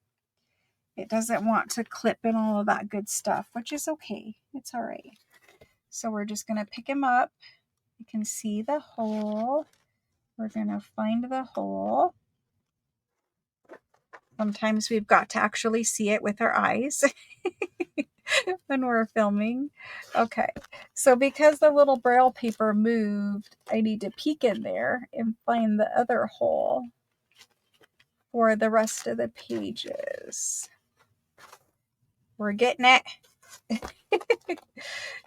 it doesn't want to clip and all of that good stuff, which is okay. It's all right. So we're just going to pick him up. You can see the hole. We're going to find the hole. Sometimes we've got to actually see it with our eyes when we're filming. Okay, so because the little braille paper moved, I need to peek in there and find the other hole for the rest of the pages. We're getting it.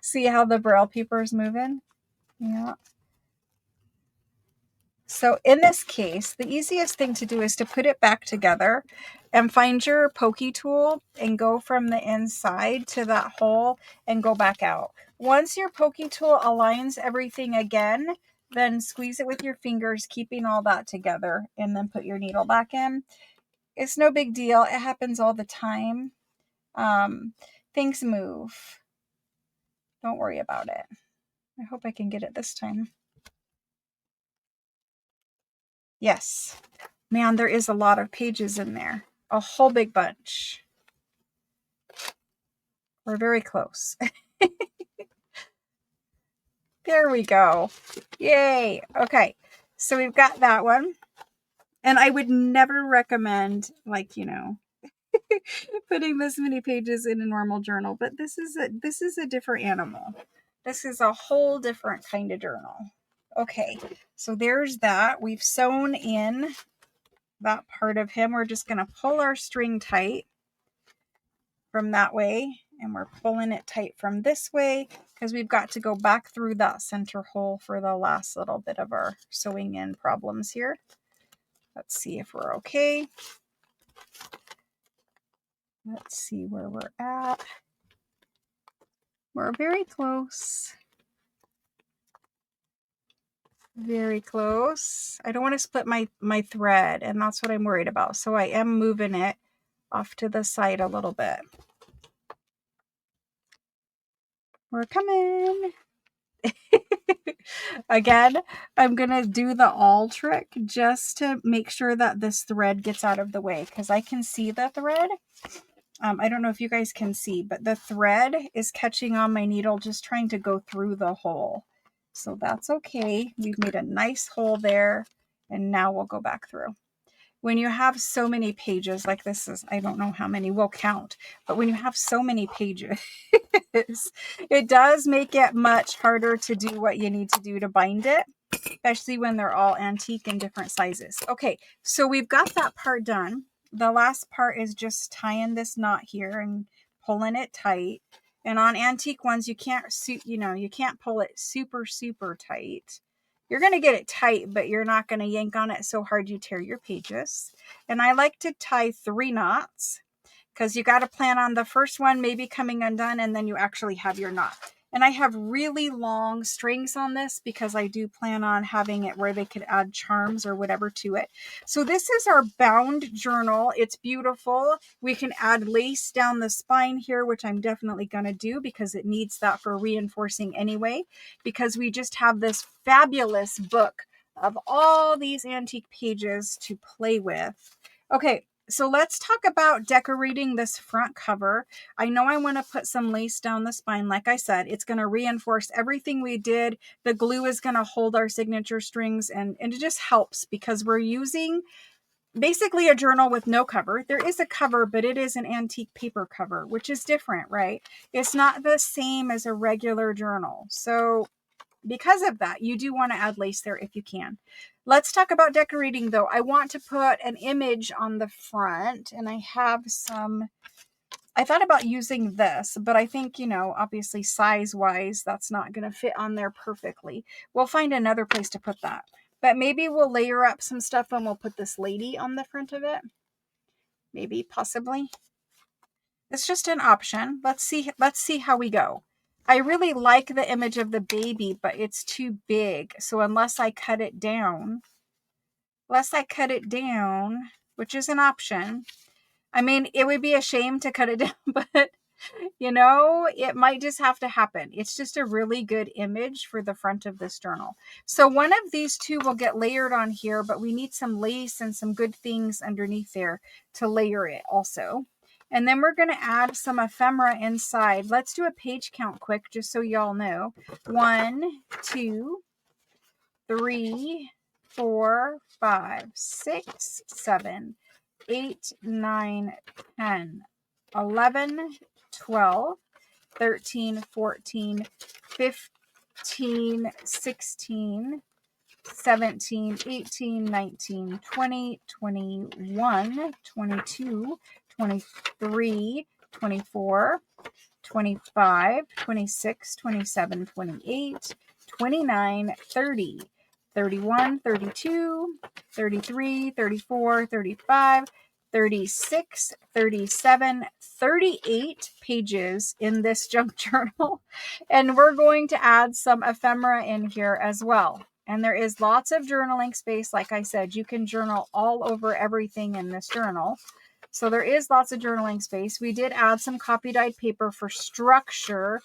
See how the braille paper is moving? Yeah. So in this case, the easiest thing to do is to put it back together and find your pokey tool and go from the inside to that hole and go back out. Once your pokey tool aligns everything again, then squeeze it with your fingers, keeping all that together, and then put your needle back in. It's no big deal. It happens all the time. Things move. Don't worry about it. I hope I can get it this time. Yes. Man, there is a lot of pages in there. A whole big bunch. We're very close. There we go. Yay. Okay. So we've got that one. And I would never recommend, like, you know, putting this many pages in a normal journal, but this is a different animal. This is a whole different kind of journal. Okay. So there's that. We've sewn in that part of him. We're just going to pull our string tight from that way, and we're pulling it tight from this way because we've got to go back through that center hole for the last little bit of our sewing in problems here. Let's see if we're okay. Let's see where we're at. We're very close. Very close. I don't want to split my thread, and that's what I'm worried about. So I am moving it off to the side a little bit. We're coming. Again, I'm going to do the awl trick just to make sure that this thread gets out of the way, because I can see the thread. I don't know if you guys can see, but the thread is catching on my needle, just trying to go through the hole. So that's okay. We've made a nice hole there, and now we'll go back through. When you have so many pages, like this is, I don't know how many, we'll count, but when you have so many pages, it does make it much harder to do what you need to do to bind it, especially when they're all antique and different sizes. Okay, so we've got that part done. The last part is just tying this knot here and pulling it tight. And on antique ones, you can't pull it super, super tight. You're going to get it tight, but you're not going to yank on it so hard you tear your pages. And I like to tie 3 knots because you got to plan on the first one maybe coming undone, and then you actually have your knot. And I have really long strings on this because I do plan on having it where they could add charms or whatever to it. So this is our bound journal. It's beautiful. We can add lace down the spine here, which I'm definitely going to do because it needs that for reinforcing anyway, because we just have this fabulous book of all these antique pages to play with. Okay. So let's talk about decorating this front cover. I know I want to put some lace down the spine. Like I said, it's going to reinforce everything we did. The glue is going to hold our signature strings, and it just helps because we're using basically a journal with no cover. There is a cover, but it is an antique paper cover, which is different, right? It's not the same as a regular journal. So because of that, you do want to add lace there if you can. Let's talk about decorating though. I want to put an image on the front, and I have some, I thought about using this, but I think, you know, obviously size wise, that's not going to fit on there perfectly. We'll find another place to put that, but maybe we'll layer up some stuff and we'll put this lady on the front of it. Maybe, possibly. It's just an option. Let's see how we go. I really like the image of the baby, but it's too big. So unless I cut it down, which is an option. I mean, it would be a shame to cut it down, but you know, it might just have to happen. It's just a really good image for the front of this journal. So one of these two will get layered on here, but we need some lace and some good things underneath there to layer it also. And then we're going to add some ephemera inside. Let's do a page count quick, just so y'all know. 1, 2, 3, 4, 5, 6, 7, 8, 9, 10, 11, 12, 13, 14, 15, 16, 17, 18, 19, 20, 21, 22, 23, 24, 25, 26, 27, 28, 29, 30, 31, 32, 33, 34, 35, 36, 37, 38 pages in this junk journal. And we're going to add some ephemera in here as well. And there is lots of journaling space. Like I said, you can journal all over everything in this journal. So there is lots of journaling space. We did add some copy dyed paper for structure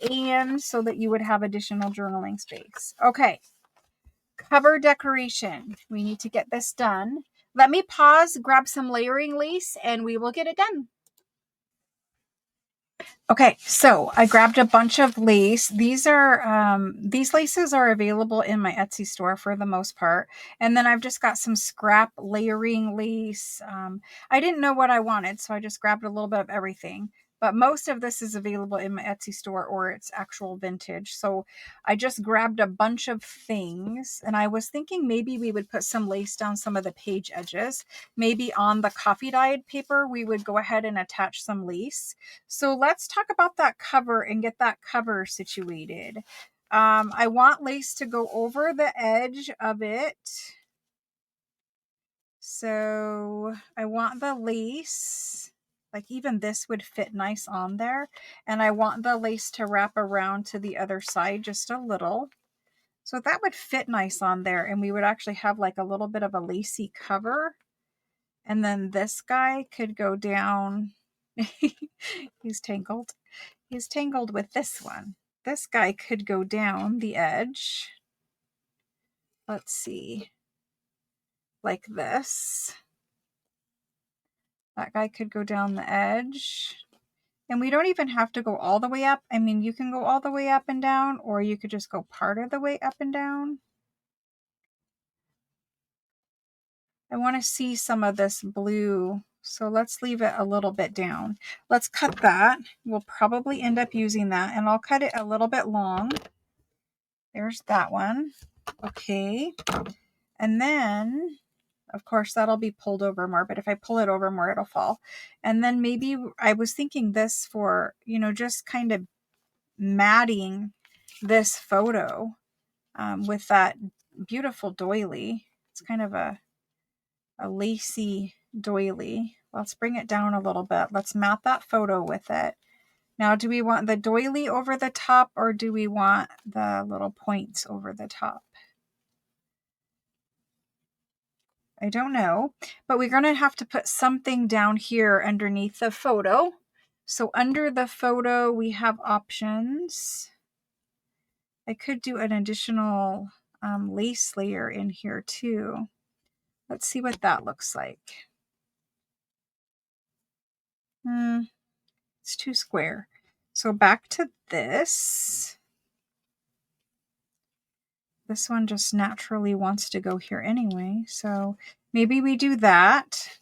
and so that you would have additional journaling space. Okay, cover decoration. We need to get this done. Let me pause, grab some layering lace, and we will get it done. Okay, so I grabbed a bunch of lace. These laces are available in my Etsy store for the most part. And then I've just got some scrap layering lace. I didn't know what I wanted, so I just grabbed a little bit of everything. But most of this is available in my Etsy store or it's actual vintage. So I just grabbed a bunch of things. And I was thinking maybe we would put some lace down some of the page edges. Maybe on the coffee dyed paper, we would go ahead and attach some lace. So let's talk about that cover and get that cover situated. I want lace to go over the edge of it. So I want the lace, like even this would fit nice on there. And I want the lace to wrap around to the other side just a little. So that would fit nice on there. And we would actually have like a little bit of a lacy cover. And then this guy could go down. He's tangled. He's tangled with this one. This guy could go down the edge. Let's see. Like this. That guy could go down the edge. And we don't even have to go all the way up. I mean, you can go all the way up and down, or you could just go part of the way up and down. I want to see some of this blue, so let's leave it a little bit down. Let's cut that. We'll probably end up using that, and I'll cut it a little bit long. There's that one. Okay. And then, of course, that'll be pulled over more, but if I pull it over more, it'll fall. And then maybe I was thinking this for, you know, just kind of matting this photo with that beautiful doily. It's kind of a lacy doily. Let's bring it down a little bit. Let's mat that photo with it. Now, do we want the doily over the top or do we want the little points over the top? I don't know, but we're going to have to put something down here underneath the photo. So under the photo, we have options. I could do an additional lace layer in here too. Let's see what that looks like. It's too square. So back to this. This one just naturally wants to go here anyway. So maybe we do that.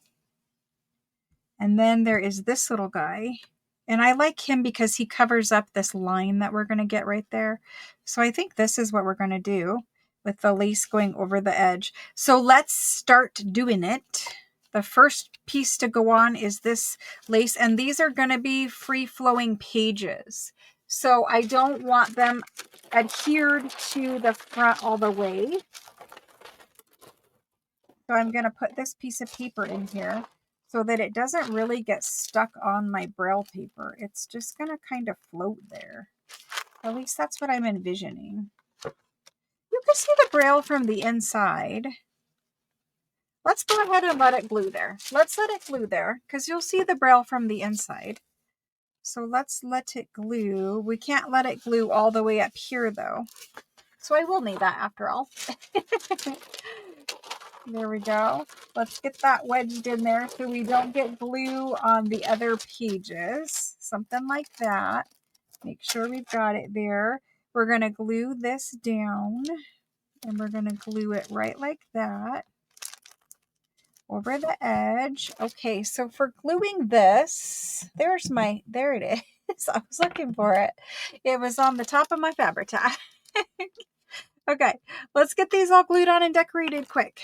And then there is this little guy. And I like him because he covers up this line that we're going to get right there. So I think this is what we're going to do with the lace going over the edge. So let's start doing it. The first piece to go on is this lace, and these are going to be free-flowing pages. So I don't want them adhered to the front all the way. So I'm going to put this piece of paper in here so that it doesn't really get stuck on my braille paper. It's just going to kind of float there. At least that's what I'm envisioning. You can see the braille from the inside. Let's go ahead and let it glue there. Let's let it glue there because you'll see the braille from the inside. So let's let it glue. We can't let it glue all the way up here though. So I will need that after all. There we go. Let's get that wedged in there so we don't get glue on the other pages. Something like that. Make sure we've got it there. We're going to glue this down and we're going to glue it right like that over the edge. Okay, so for gluing this, there it is. I was looking for it. It was on the top of my Fabri-Tac. Okay, let's get these all glued on and decorated quick.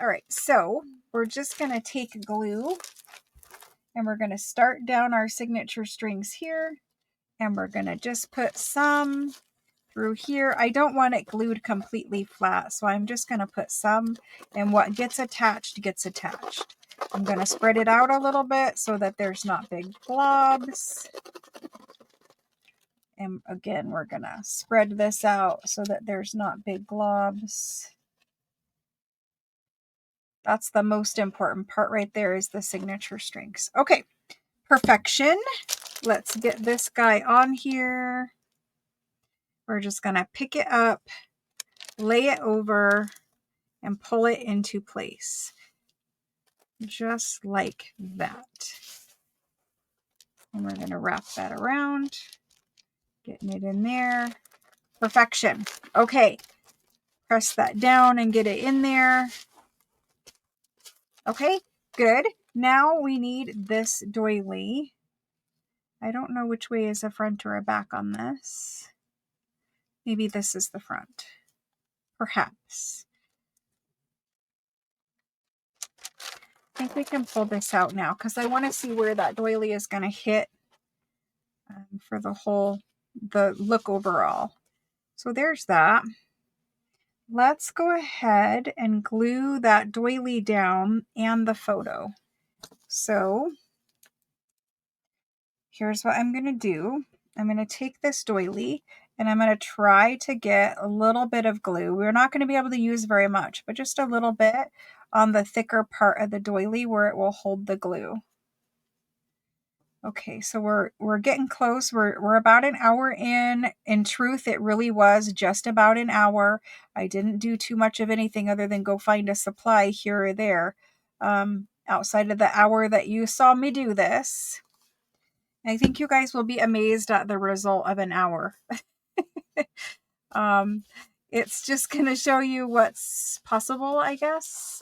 All right, so we're just going to take glue and we're going to start down our signature strings here. And we're going to just put some through here. I don't want it glued completely flat, so I'm just going to put some, and what gets attached gets attached. I'm going to spread it out a little bit so that there's not big globs. And again, we're going to spread this out so that there's not big globs. That's the most important part right there, is the signature strings. Okay, perfection. Let's get this guy on here. We're just going to pick it up, lay it over, and pull it into place. Just like that. And we're going to wrap that around, getting it in there. Perfection. Okay, press that down and get it in there. Okay, good. Now we need this doily. I don't know which way is a front or a back on this. Maybe this is the front. Perhaps. I think we can pull this out now because I want to see where that doily is going to hit for the look overall. So there's that. Let's go ahead and glue that doily down and the photo. So here's what I'm going to do. I'm going to take this doily and I'm going to try to get a little bit of glue. We're not going to be able to use very much, but just a little bit on the thicker part of the doily where it will hold the glue. Okay, so we're getting close. We're about an hour in. In truth, it really was just about an hour. I didn't do too much of anything other than go find a supply here or there outside of the hour that you saw me do this. I think you guys will be amazed at the result of an hour. It's just going to show you what's possible, I guess.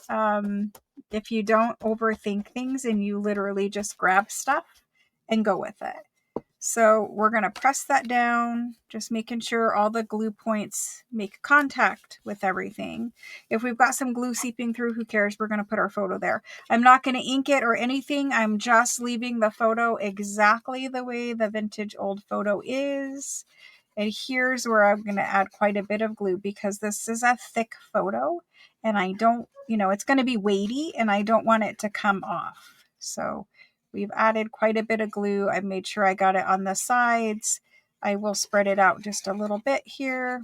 If you don't overthink things and you literally just grab stuff and go with it. So we're going to press that down, just making sure all the glue points make contact with everything. If we've got some glue seeping through, who cares? We're going to put our photo there. I'm not going to ink it or anything. I'm just leaving the photo exactly the way the vintage old photo is. And here's where I'm going to add quite a bit of glue because this is a thick photo and I don't, it's going to be weighty and I don't want it to come off. So we've added quite a bit of glue. I've made sure I got it on the sides. I will spread it out just a little bit here.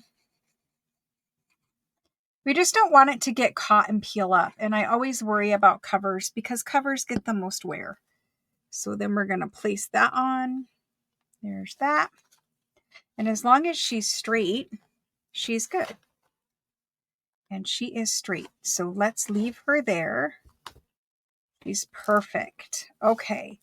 We just don't want it to get caught and peel up. And I always worry about covers because covers get the most wear. So then we're going to place that on. There's that. And as long as she's straight, she's good. And she is straight. So let's leave her there. She's perfect. Okay.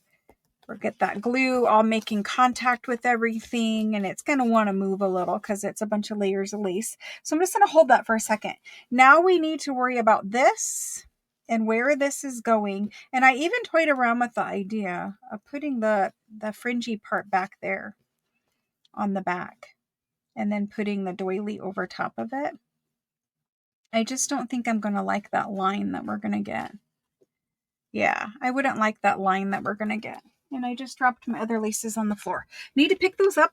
or get that glue all making contact with everything, and it's going to want to move a little because it's a bunch of layers of lace. So I'm just going to hold that for a second. Now we need to worry about this and where this is going. And I even toyed around with the idea of putting the fringy part back there on the back and then putting the doily over top of it. I just don't think I'm going to like that line that we're going to get. Yeah, I wouldn't like that line that we're going to get. And I just dropped my other laces on the floor. Need to pick those up.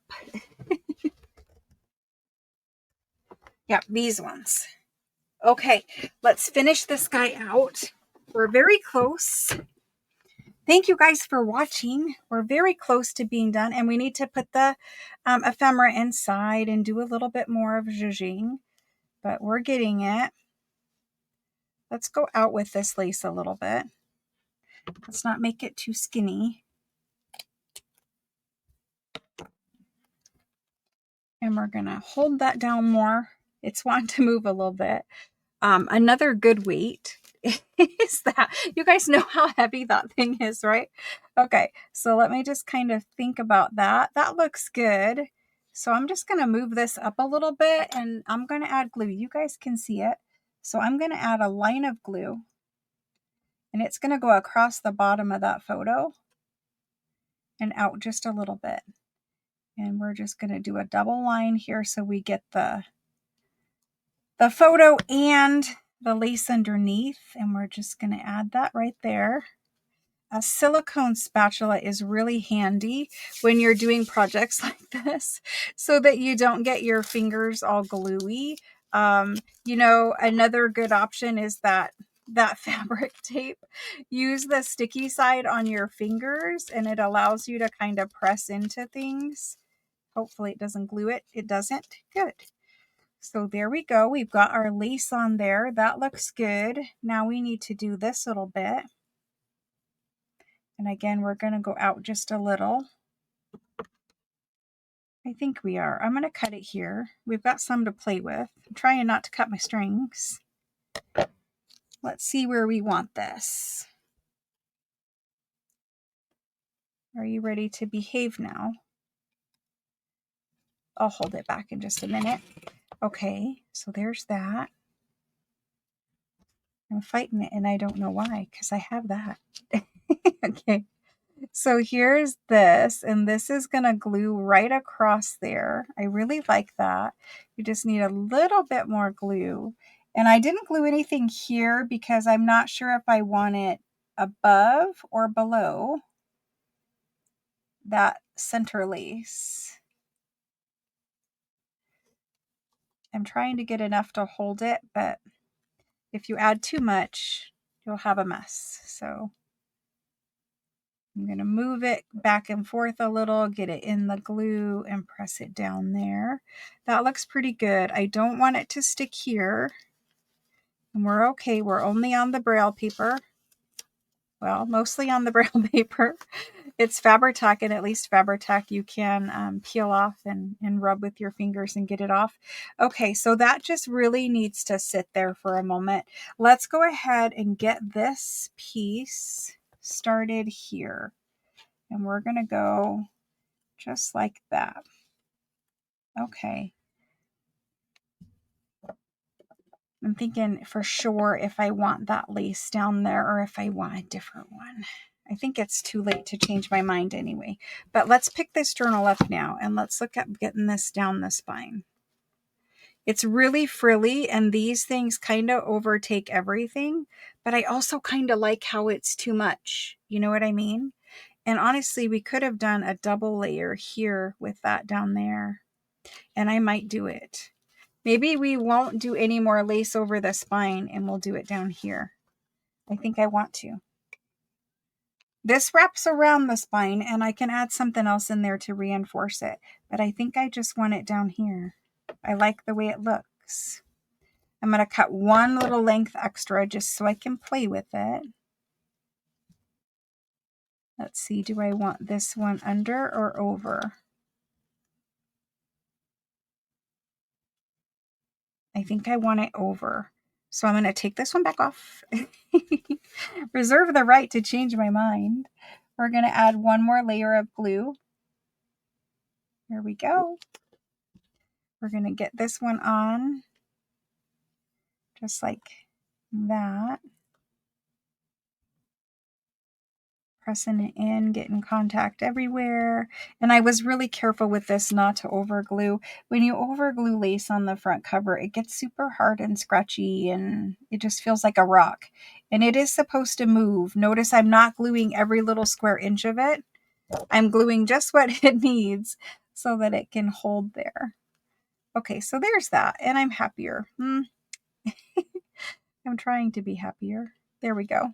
Yeah, these ones. Okay, let's finish this guy out. We're very close. Thank you guys for watching. We're very close to being done, and we need to put the ephemera inside and do a little bit more of zhuzhing, but we're getting it. Let's go out with this lace a little bit. Let's not make it too skinny. And we're going to hold that down more. It's wanting to move a little bit. Another good weight is that. You guys know how heavy that thing is, right? Okay, so let me just kind of think about that. That looks good. So I'm just going to move this up a little bit, and I'm going to add glue. You guys can see it. So I'm going to add a line of glue, and it's going to go across the bottom of that photo and out just a little bit. And we're just going to do a double line here so we get the photo and the lace underneath, and we're just going to add that right there. A silicone spatula is really handy when you're doing projects like this so that you don't get your fingers all gluey. You know, another good option is that fabric tape. Use the sticky side on your fingers, and it allows you to kind of press into things. Hopefully it doesn't glue it. It doesn't. Good. So there we go. We've got our lace on there. That looks good. Now we need to do this little bit. And again, we're going to go out just a little. I think we are. I'm going to cut it here. We've got some to play with. I'm trying not to cut my strings. Let's see where we want this. Are you ready to behave now? I'll hold it back in just a minute. Okay, so there's that. I'm fighting it, and I don't know why, because I have that. Okay, so here's this, and this is going to glue right across there. I really like that. You just need a little bit more glue. And I didn't glue anything here because I'm not sure if I want it above or below that center lace. I'm trying to get enough to hold it, but if you add too much, you'll have a mess. So I'm going to move it back and forth a little, get it in the glue, and press it down there. That looks pretty good. I don't want it to stick here. And we're okay. We're only on the Braille paper. Well, mostly on the Braille paper. It's Fabri-Tac, and at least Fabri-Tac you can peel off and rub with your fingers and get it off. Okay, so that just really needs to sit there for a moment. Let's go ahead and get this piece started here. And we're going to go just like that. Okay. I'm thinking for sure if I want that lace down there or if I want a different one. I think it's too late to change my mind anyway. But let's pick this journal up now and let's look at getting this down the spine. It's really frilly, and these things kind of overtake everything, but I also kind of like how it's too much. You know what I mean? And honestly, we could have done a double layer here with that down there, and I might do it. Maybe we won't do any more lace over the spine and we'll do it down here. I think I want to. This wraps around the spine, and I can add something else in there to reinforce it, but I think I just want it down here. I like the way it looks. I'm going to cut one little length extra just so I can play with it. Let's see, do I want this one under or over? I think I want it over. So I'm going to take this one back off. Reserve the right to change my mind. We're going to add one more layer of glue. Here we go. We're going to get this one on just like that. Pressing it in, getting contact everywhere. And I was really careful with this not to over glue. When you over glue lace on the front cover, it gets super hard and scratchy and it just feels like a rock. And it is supposed to move. Notice I'm not gluing every little square inch of it. I'm gluing just what it needs so that it can hold there. Okay, so there's that. And I'm happier. I'm trying to be happier. There we go.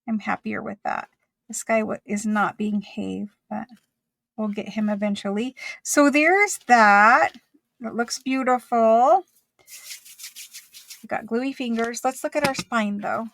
I'm happier with that. This guy is not being Have, but we'll get him eventually. So there's that. It looks beautiful. We've got gluey fingers. Let's look at our spine though.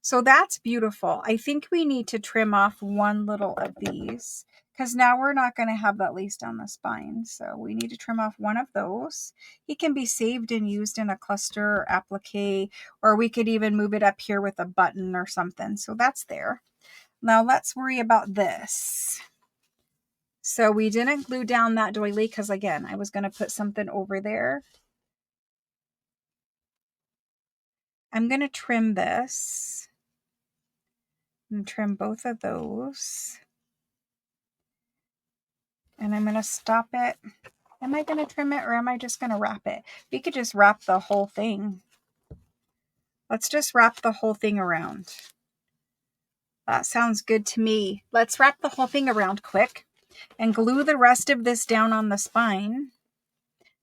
So that's beautiful. I think we need to trim off one little of these because now we're not going to have that lace down the spine. So we need to trim off one of those. He can be saved and used in a cluster applique, or we could even move it up here with a button or something. So that's there. Now let's worry about this. So we didn't glue down that doily because again, I was going to put something over there. I'm going to trim this and trim both of those. And I'm going to stop it. Am I going to trim it or am I just going to wrap it? We could just wrap the whole thing. Let's just wrap the whole thing around. That sounds good to me. Let's wrap the whole thing around quick and glue the rest of this down on the spine.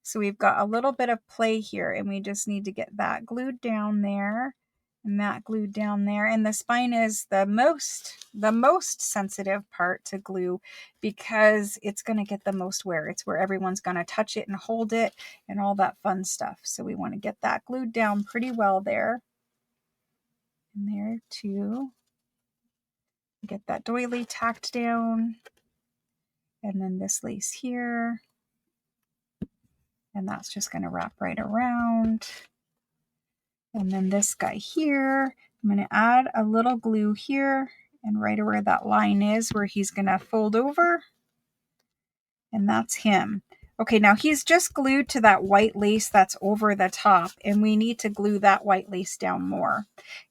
So we've got a little bit of play here and we just need to get that glued down there and that glued down there. And the spine is the most sensitive part to glue because it's going to get the most wear. It's where everyone's going to touch it and hold it and all that fun stuff. So we want to get that glued down pretty well there. And there too. Get that doily tacked down. And then this lace here. And that's just going to wrap right around. And then this guy here, I'm going to add a little glue here and right where that line is where he's going to fold over. And that's him. Okay, now he's just glued to that white lace that's over the top, and we need to glue that white lace down more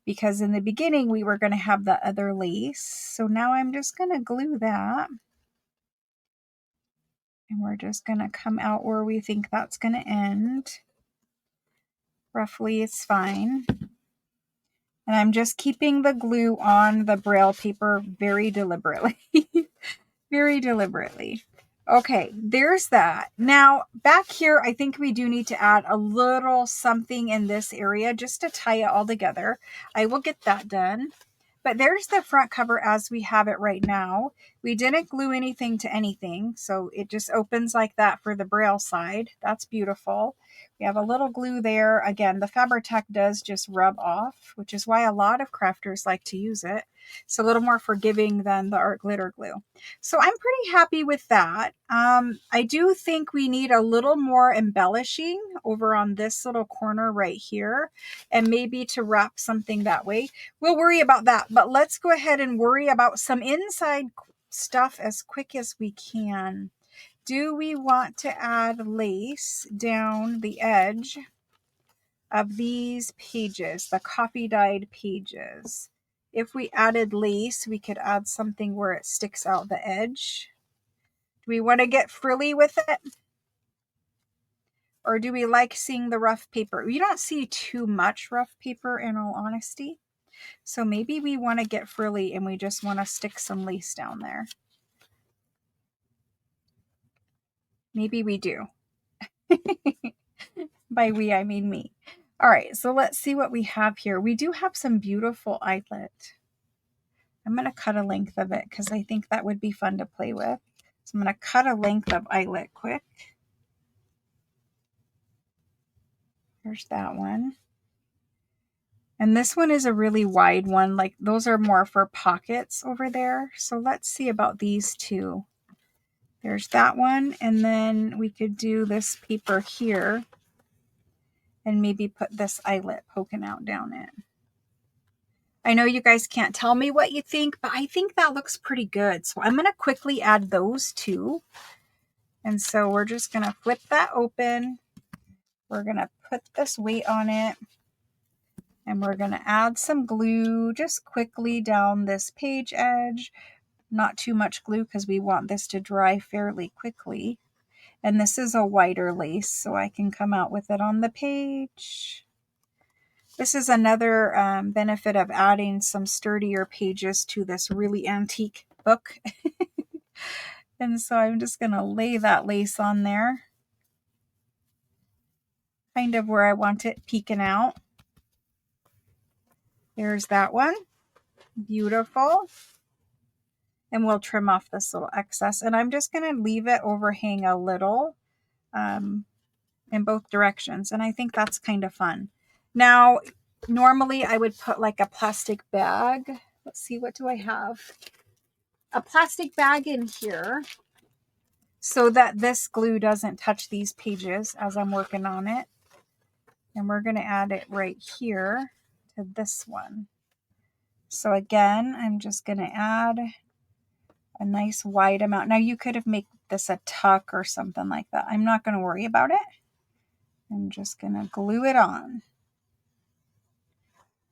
because in the beginning we were going to have the other lace. So now I'm just going to glue that. And we're just going to come out where we think that's going to end. Roughly, it's fine. And I'm just keeping the glue on the Braille paper very deliberately. Very deliberately. Okay, there's that. Now, back here, I think we do need to add a little something in this area just to tie it all together. I will get that done. But there's the front cover as we have it right now. We didn't glue anything to anything, so it just opens like that for the Braille side. That's beautiful. We have a little glue there. Again, the Fabri-Tac does just rub off, which is why a lot of crafters like to use it. It's a little more forgiving than the art glitter glue. So I'm pretty happy with that. I do think we need a little more embellishing over on this little corner right here, and maybe to wrap something that way. We'll worry about that, but let's go ahead and worry about some inside stuff as quick as we can. Do we want to add lace down the edge of these pages, the coffee dyed pages? If we added lace, we could add something where it sticks out the edge. Do we want to get frilly with it? Or do we like seeing the rough paper? We don't see too much rough paper in all honesty. So maybe we want to get frilly and we just want to stick some lace down there. Maybe we do. By we, I mean me. All right, so let's see what we have here. We do have some beautiful eyelet. I'm going to cut a length of it because I think that would be fun to play with. So I'm going to cut a length of eyelet quick. There's that one. And this one is a really wide one. Like those are more for pockets over there. So let's see about these two. There's that one. And then we could do this paper here and maybe put this eyelet poking out down it. I know you guys can't tell me what you think, but I think that looks pretty good. So I'm going to quickly add those two. And so we're just going to flip that open. We're going to put this weight on it. And we're going to add some glue just quickly down this page edge. Not too much glue because we want this to dry fairly quickly. And this is a wider lace, so I can come out with it on the page. This is another benefit of adding some sturdier pages to this really antique book. And so I'm just going to lay that lace on there, kind of where I want it peeking out. There's that one. Beautiful. And we'll trim off this little excess. And I'm just going to leave it overhang a little in both directions. And I think that's kind of fun. Now, normally I would put like a plastic bag. Let's see, what do I have? A plastic bag in here so that this glue doesn't touch these pages as I'm working on it. And we're going to add it right here to this one. So again, I'm just going to add a nice wide amount. Now you could have made this a tuck or something like that. I'm not going to worry about it. I'm just going to glue it on.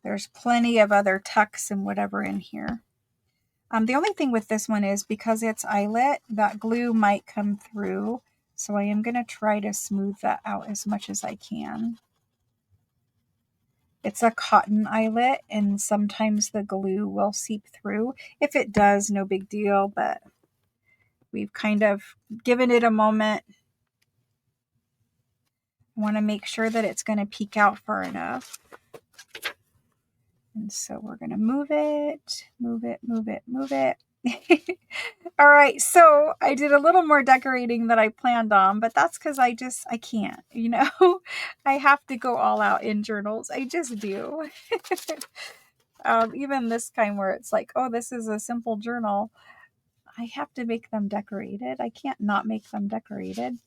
There's plenty of other tucks and whatever in here. The only thing with this one is because it's eyelet, that glue might come through. So I am going to try to smooth that out as much as I can. It's a cotton eyelet and sometimes the glue will seep through. If it does, no big deal, but we've kind of given it a moment. I want to make sure that it's going to peek out far enough. And so we're going to move it, move it, move it, move it. All right, so I did a little more decorating than I planned on, but that's because I can't, you know. I have to go all out in journals. I just do. Even this kind where it's like, oh, this is a simple journal. I have to make them decorated. I can't not make them decorated.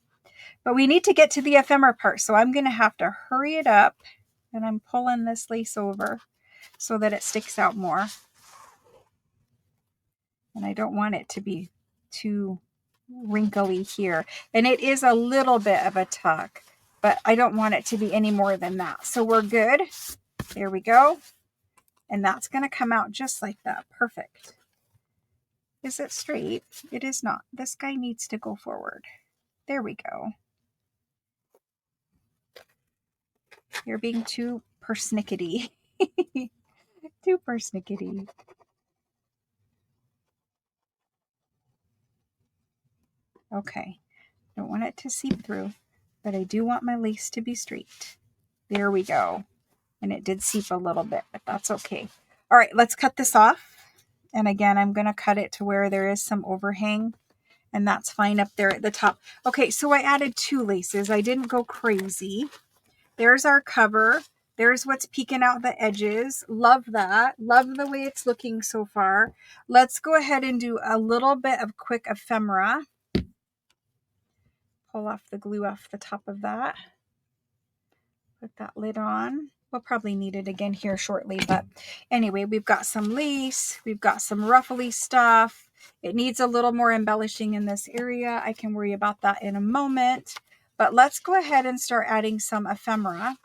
But we need to get to the ephemera part, so I'm going to have to hurry it up. And I'm pulling this lace over so that it sticks out more. And I don't want it to be too wrinkly here. And it is a little bit of a tuck, but I don't want it to be any more than that. So we're good. There we go. And that's going to come out just like that. Perfect. Is it straight? It is not. This guy needs to go forward. There we go. You're being too persnickety. Too persnickety. Okay. Don't want it to seep through, but I do want my lace to be straight. There we go. And it did seep a little bit, but that's okay. All right, let's cut this off. And again, I'm going to cut it to where there is some overhang, and that's fine up there at the top. Okay, so I added 2 laces. I didn't go crazy. There's our cover. There's what's peeking out the edges. Love that. Love the way it's looking so far. Let's go ahead and do a little bit of quick ephemera. Pull off the glue off the top of that. Put that lid on. We'll probably need it again here shortly, but anyway, we've got some lace. We've got some ruffly stuff. It needs a little more embellishing in this area. I can worry about that in a moment, but let's go ahead and start adding some ephemera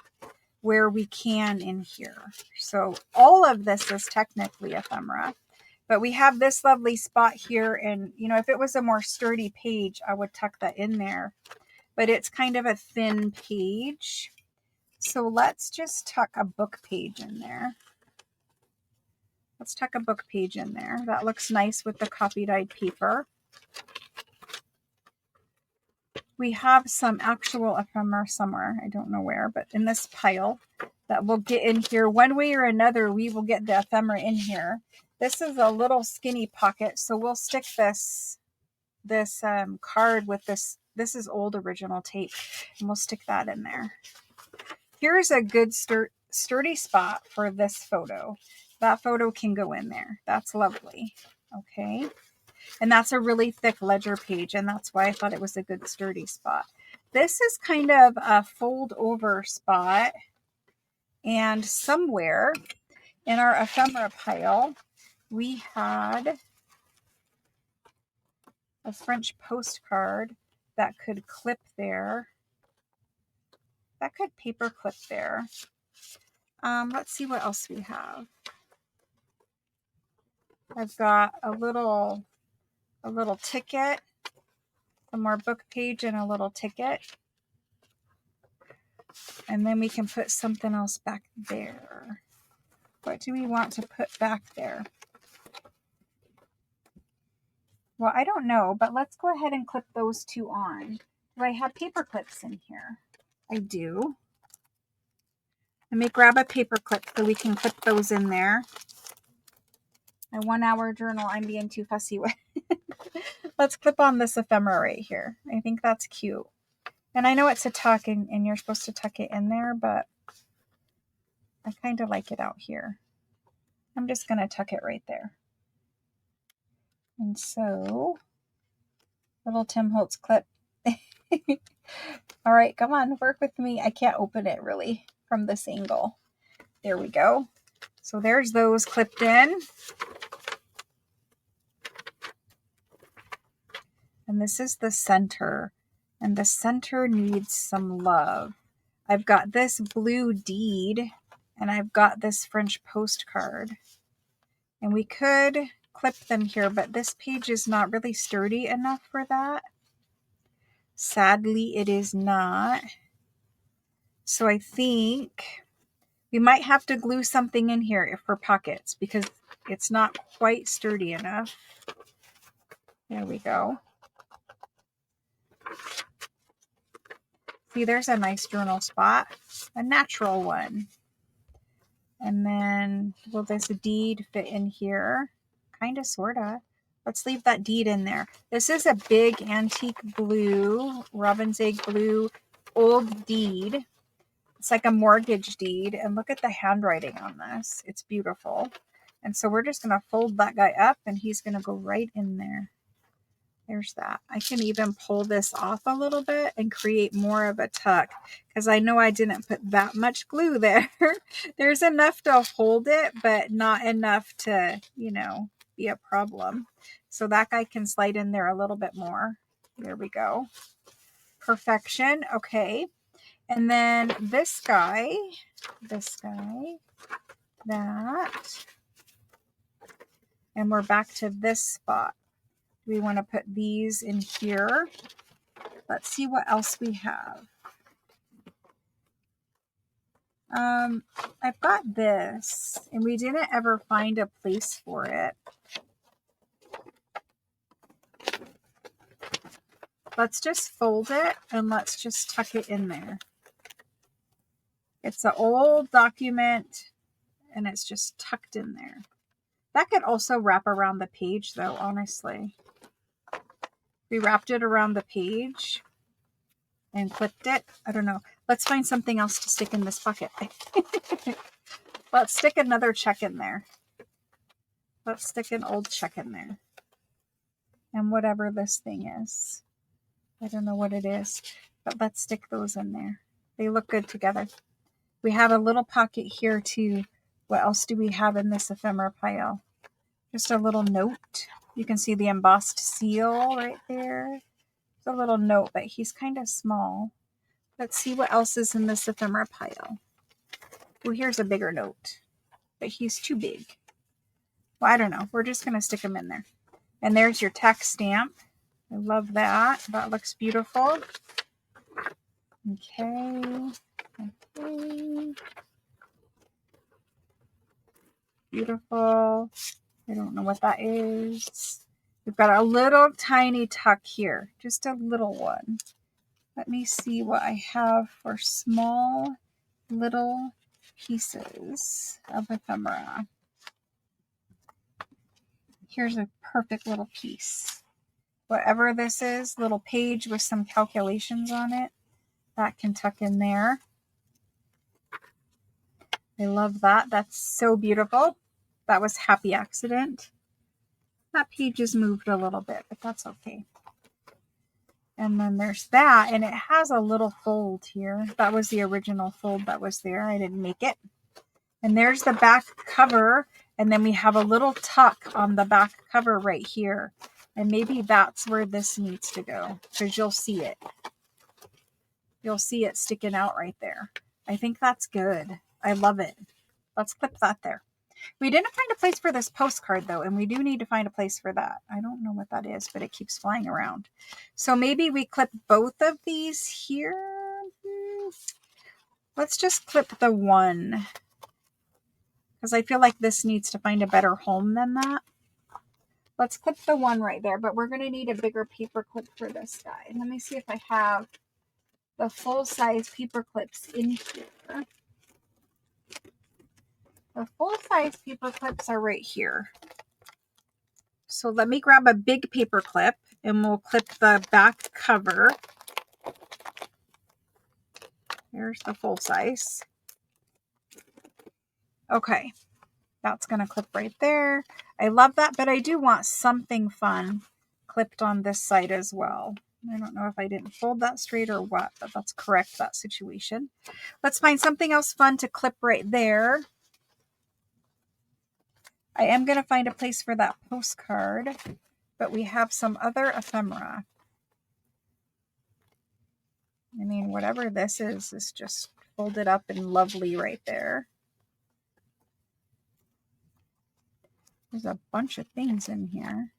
where we can in here. So all of this is technically ephemera, but we have this lovely spot here. And you know, if it was a more sturdy page, I would tuck that in there, but it's kind of a thin page. So let's just tuck a book page in there. Let's tuck a book page in there. That looks nice with the copy dyed paper. We have some actual ephemera somewhere. I don't know where, but in this pile that we'll get in here. One way or another, we will get the ephemera in here. This is a little skinny pocket, so we'll stick this card with this. This is old original tape, and we'll stick that in there. Here's a good sturdy spot for this photo. That photo can go in there. That's lovely. Okay. And that's a really thick ledger page, and that's why I thought it was a good sturdy spot. This is kind of a fold over spot, and somewhere in our ephemera pile, we had a French postcard that could clip there. That could paper clip there. Let's see what else we have. I've got a little ticket, some more book page and a little ticket. And then we can put something else back there. What do we want to put back there? Well, I don't know, but let's go ahead and clip those two on. Do I have paper clips in here? I do. Let me grab a paper clip so we can clip those in there. My 1 hour journal I'm being too fussy with. Let's clip on this ephemera right here. I think that's cute. And I know it's a tuck and you're supposed to tuck it in there, but I kind of like it out here. I'm just going to tuck it right there. And so, little Tim Holtz clip. All right, come on, work with me. I can't open it really from this angle. There we go. So there's those clipped in. And this is the center. And the center needs some love. I've got this blue deed and I've got this French postcard. And we could clip them here, but this page is not really sturdy enough for that. Sadly, it is not. So I think we might have to glue something in here for pockets because it's not quite sturdy enough. There we go. See, there's a nice journal spot, a natural one. And then will this deed fit in here? Kind of, sort of. Let's leave that deed in there. This is a big antique blue, robin's egg blue, old deed. It's like a mortgage deed. And look at the handwriting on this. It's beautiful. And so we're just going to fold that guy up and he's going to go right in there. There's that. I can even pull this off a little bit and create more of a tuck because I know I didn't put that much glue there. There's enough to hold it, but not enough to, you know, be a problem. So that guy can slide in there a little bit more. There we go. Perfection. Okay. And then this guy, that, and we're back to this spot. We want to put these in here. Let's see what else we have. I've got this, and we didn't ever find a place for it. Let's just fold it, and let's just tuck it in there. It's an old document, and it's just tucked in there. That could also wrap around the page, though, honestly. We wrapped it around the page and clipped it. I don't know. Let's find something else to stick in this bucket. Let's stick another check in there. Let's stick an old check in there. And whatever this thing is. I don't know what it is, but let's stick those in there. They look good together. We have a little pocket here too. What else do we have in this ephemera pile? Just a little note. You can see the embossed seal right there. It's a little note, but he's kind of small. Let's see what else is in this ephemera pile. Well, here's a bigger note, but he's too big. Well, I don't know. We're just going to stick him in there. And there's your tax stamp. I love that. That looks beautiful. Okay. Beautiful. I don't know what that is. We've got a little tiny tuck here. Just a little one. Let me see what I have for small little pieces of ephemera. Here's a perfect little piece. Whatever this is, little page with some calculations on it, that can tuck in there. I love that. That's so beautiful. That was happy accident. That page is moved a little bit, but that's okay. And then there's that, and it has a little fold here. That was the original fold that was there. I didn't make it. And there's the back cover. And then we have a little tuck on the back cover right here. And maybe that's where this needs to go, because you'll see it. You'll see it sticking out right there. I think that's good. I love it. Let's clip that there. We didn't find a place for this postcard though, and we do need to find a place for that. I don't know what that is, but it keeps flying around. So maybe we clip both of these here. Let's just clip the one, because I feel like this needs to find a better home than that. Let's clip the one right there, but we're going to need a bigger paper clip for this guy. Let me see if I have the full-size paper clips in here. The full-size paper clips are right here. So let me grab a big paper clip and we'll clip the back cover. There's the full size. Okay, that's going to clip right there. I love that, but I do want something fun clipped on this side as well. I don't know if I didn't fold that straight or what, but let's correct that situation. Let's find something else fun to clip right there. I am going to find a place for that postcard, but we have some other ephemera. I mean, whatever this is just folded up and lovely right there. There's a bunch of things in here.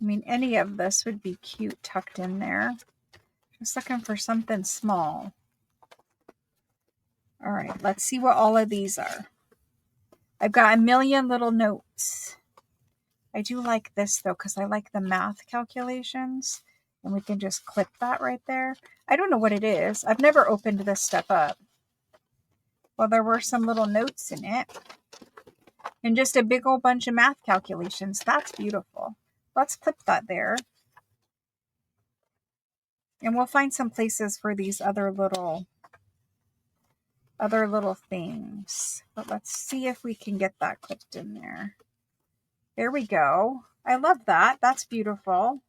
I mean, any of this would be cute tucked in there. Just looking for something small. All right, let's see what all of these are. I've got a million little notes. I do like this though, because I like the math calculations. And we can just clip that right there. I don't know what it is. I've never opened this stuff up. Well, there were some little notes in it. And just a big old bunch of math calculations. That's beautiful. Let's clip that there. And we'll find some places for these other little things. But let's see if we can get that clipped in there. There we go. I love that. That's beautiful.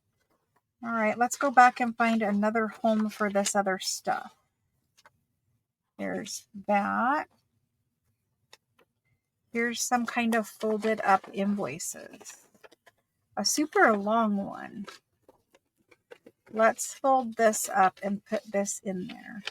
All right, let's go back and find another home for this other stuff. There's that. Here's some kind of folded up invoices. A super long one. Let's fold this up and put this in there.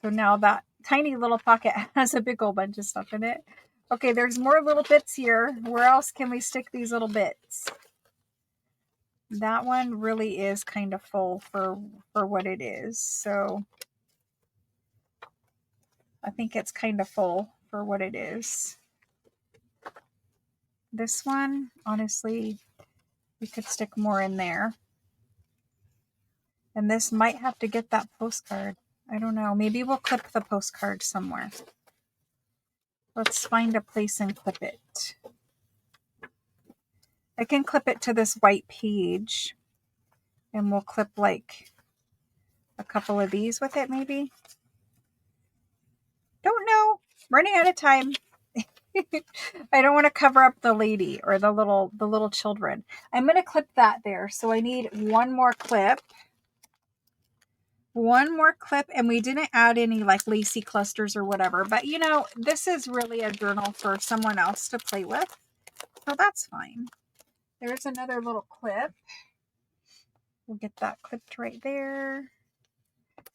So now that tiny little pocket has a big old bunch of stuff in it. Okay, there's more little bits here. Where else can we stick these little bits? That one really is kind of full for what it is. So I think it's kind of full for what it is. This one, honestly, we could stick more in there. And this might have to get that postcard. I don't know. Maybe we'll clip the postcard somewhere. Let's find a place and clip it. I can clip it to this white page. And we'll clip like a couple of these with it maybe. Don't know. Running out of time. I don't want to cover up the lady or the little children. I'm going to clip that there. So I need one more clip. One more clip, and we didn't add any like lacy clusters or whatever, but you know, this is really a journal for someone else to play with, so that's fine. There's another little clip. We'll get that clipped right there.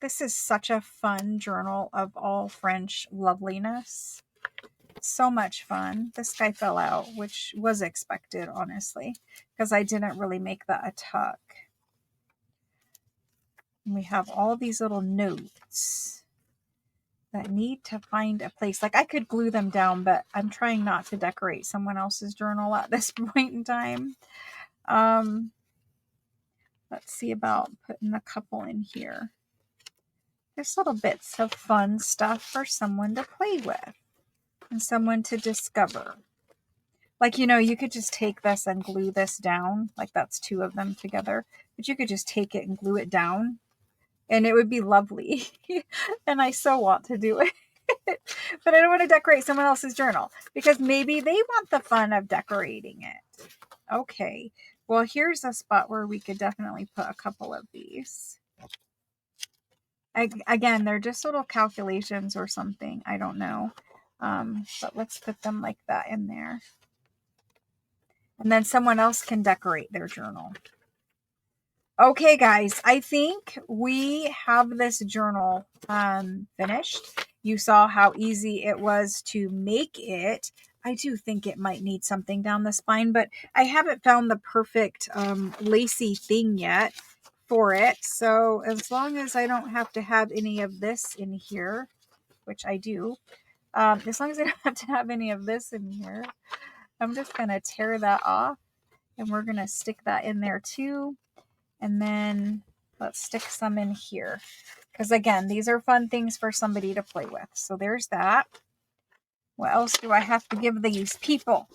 This is such a fun journal of all French loveliness. So much fun. This guy fell out, which was expected, honestly, because I didn't really make that a tuck. And we have all these little notes that need to find a place. Like I could glue them down, but I'm trying not to decorate someone else's journal at this point in time. Let's see about putting a couple in here. There's little bits of fun stuff for someone to play with and someone to discover. Like, you know, you could just take this and glue this down. Like that's two of them together. But you could just take it and glue it down. And it would be lovely. And I so want to do it. But I don't want to decorate someone else's journal because maybe they want the fun of decorating it. Okay. Well, here's a spot where we could definitely put a couple of these. Again, they're just little calculations or something. I don't know. But let's put them like that in there. And then someone else can decorate their journal. Okay, guys, I think we have this journal finished. You saw how easy it was to make it. I do think it might need something down the spine, but I haven't found the perfect lacy thing yet for it. So as long as I don't have to have any of this in here, which I do, as long as I don't have to have any of this in here, I'm just going to tear that off and we're going to stick that in there too. And then let's stick some in here. Because again, these are fun things for somebody to play with. So there's that. What else do I have to give these people?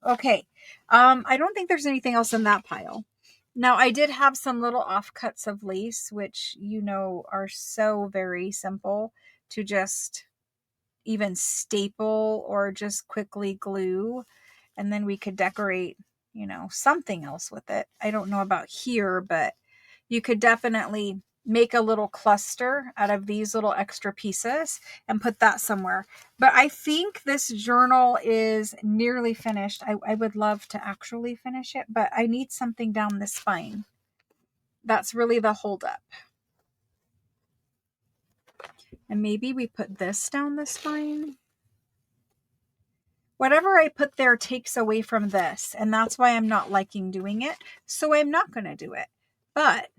Okay. I don't think there's anything else in that pile. Now, I did have some little offcuts of lace, which you know are so very simple to just even staple or just quickly glue. And then we could decorate, you know, something else with it. I don't know about here, but you could definitely make a little cluster out of these little extra pieces and put that somewhere. But I think this journal is nearly finished. I would love to actually finish it, but I need something down the spine. That's really the holdup. And maybe we put this down the spine. Whatever I put there takes away from this, and that's why I'm not liking doing it. So I'm not going to do it. But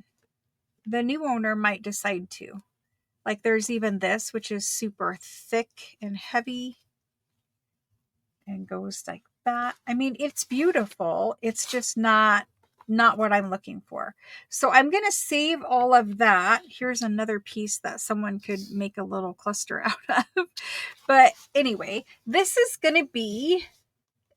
the new owner might decide to. Like there's even this, which is super thick and heavy and goes like that. I mean, it's beautiful. It's just not what I'm looking for. So I'm going to save all of that. Here's another piece that someone could make a little cluster out of. But anyway, this is going to be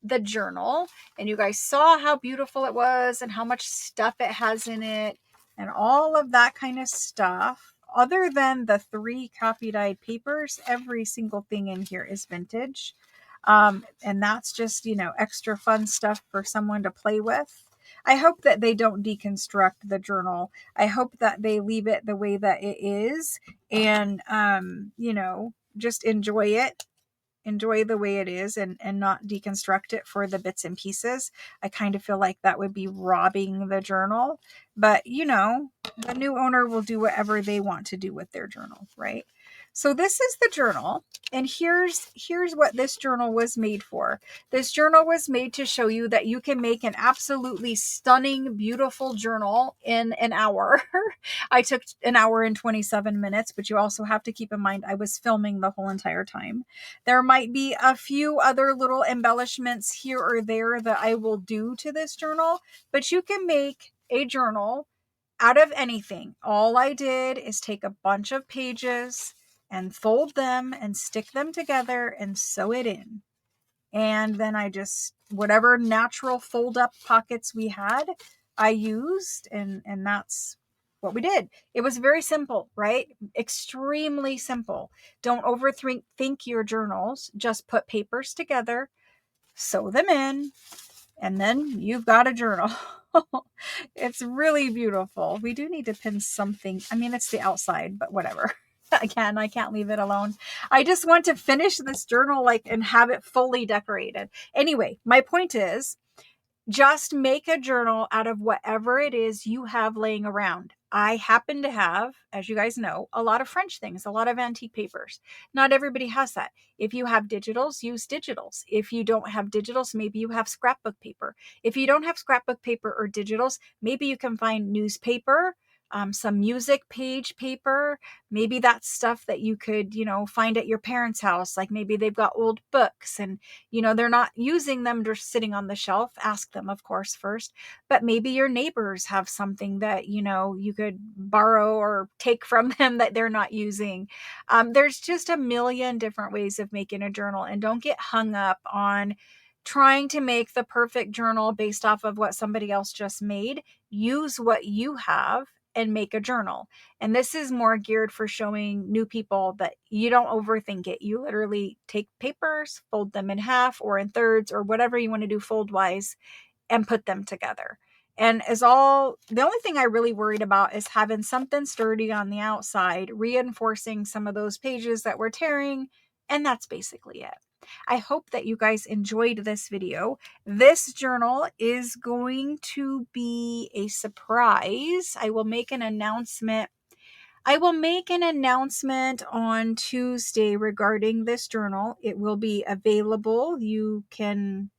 the journal, and you guys saw how beautiful it was and how much stuff it has in it and all of that kind of stuff. Other than the 3 copy dyed papers, every single thing in here is vintage. And that's just, you know, extra fun stuff for someone to play with. I hope that they don't deconstruct the journal. I hope that they leave it the way that it is and, you know, just enjoy it. Enjoy the way it is and not deconstruct it for the bits and pieces. I kind of feel like that would be robbing the journal. But, you know, the new owner will do whatever they want to do with their journal, right? So this is the journal, and here's what this journal was made for. This journal was made to show you that you can make an absolutely stunning, beautiful journal in an hour. I took an hour and 27 minutes, but you also have to keep in mind I was filming the whole entire time. There might be a few other little embellishments here or there that I will do to this journal, but you can make a journal out of anything. All I did is take a bunch of pages and fold them and stick them together and sew it in. And then I just, whatever natural fold up pockets we had, I used, and that's what we did. It was very simple, right? Extremely simple. Don't overthink your journals. Just put papers together, sew them in, and then you've got a journal. It's really beautiful. We do need to pin something. I mean, it's the outside, but whatever. Again, I can't leave it alone. I just want to finish this journal and have it fully decorated. Anyway, my point is just make a journal out of whatever it is you have laying around. I happen to have, as you guys know, a lot of French things, a lot of antique papers. Not everybody has that. If you have digitals, use digitals. If you don't have digitals, maybe you have scrapbook paper. If you don't have scrapbook paper or digitals, maybe you can find newspaper, some music page paper. Maybe that's stuff that you could, you know, find at your parents' house. Like maybe they've got old books and, you know, they're not using them, just sitting on the shelf. Ask them, of course, first. But maybe your neighbors have something that, you know, you could borrow or take from them that they're not using. There's just a million different ways of making a journal, and don't get hung up on trying to make the perfect journal based off of what somebody else just made. Use what you have and make a journal. And this is more geared for showing new people that you don't overthink it. You literally take papers, fold them in half or in thirds or whatever you want to do fold wise, and put them together. And the only thing I really worried about is having something sturdy on the outside, reinforcing some of those pages that we're tearing. And that's basically it. I hope that you guys enjoyed this video. This journal is going to be a surprise. I will make an announcement on Tuesday regarding this journal. It will be available. You can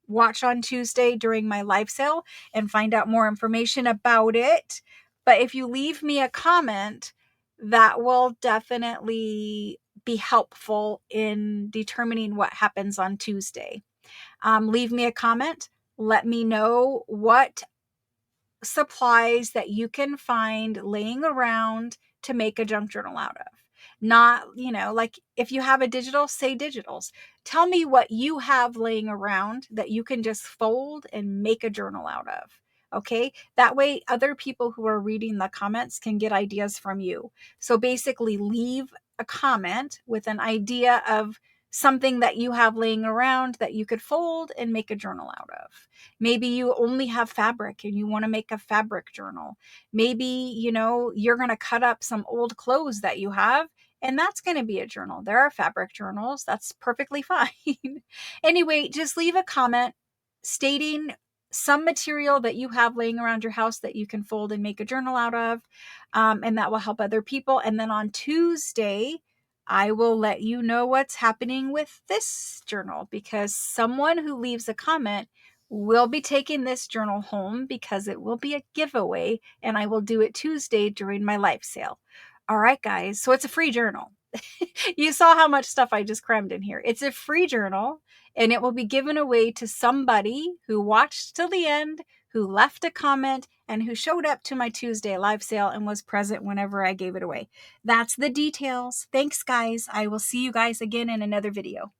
watch on Tuesday during my live sale and find out more information about it. But if you leave me a comment, that will definitely be helpful in determining what happens on Tuesday. Leave me a comment. Let me know what supplies that you can find laying around to make a junk journal out of. Not, like if you have a digital, say digitals. Tell me what you have laying around that you can just fold and make a journal out of. Okay. That way, other people who are reading the comments can get ideas from you. So basically, leave a comment with an idea of something that you have laying around that you could fold and make a journal out of. Maybe you only have fabric and you want to make a fabric journal. Maybe, you're going to cut up some old clothes that you have, and that's going to be a journal. There are fabric journals. That's perfectly fine. Anyway, just leave a comment stating some material that you have laying around your house that you can fold and make a journal out of, and that will help other people. And then on Tuesday, I will let you know what's happening with this journal, because someone who leaves a comment will be taking this journal home because it will be a giveaway, and I will do it Tuesday during my live sale. All right, guys. So it's a free journal. You saw how much stuff I just crammed in here. It's a free journal, and it will be given away to somebody who watched till the end, who left a comment, and who showed up to my Tuesday live sale and was present whenever I gave it away. That's the details. Thanks, guys. I will see you guys again in another video.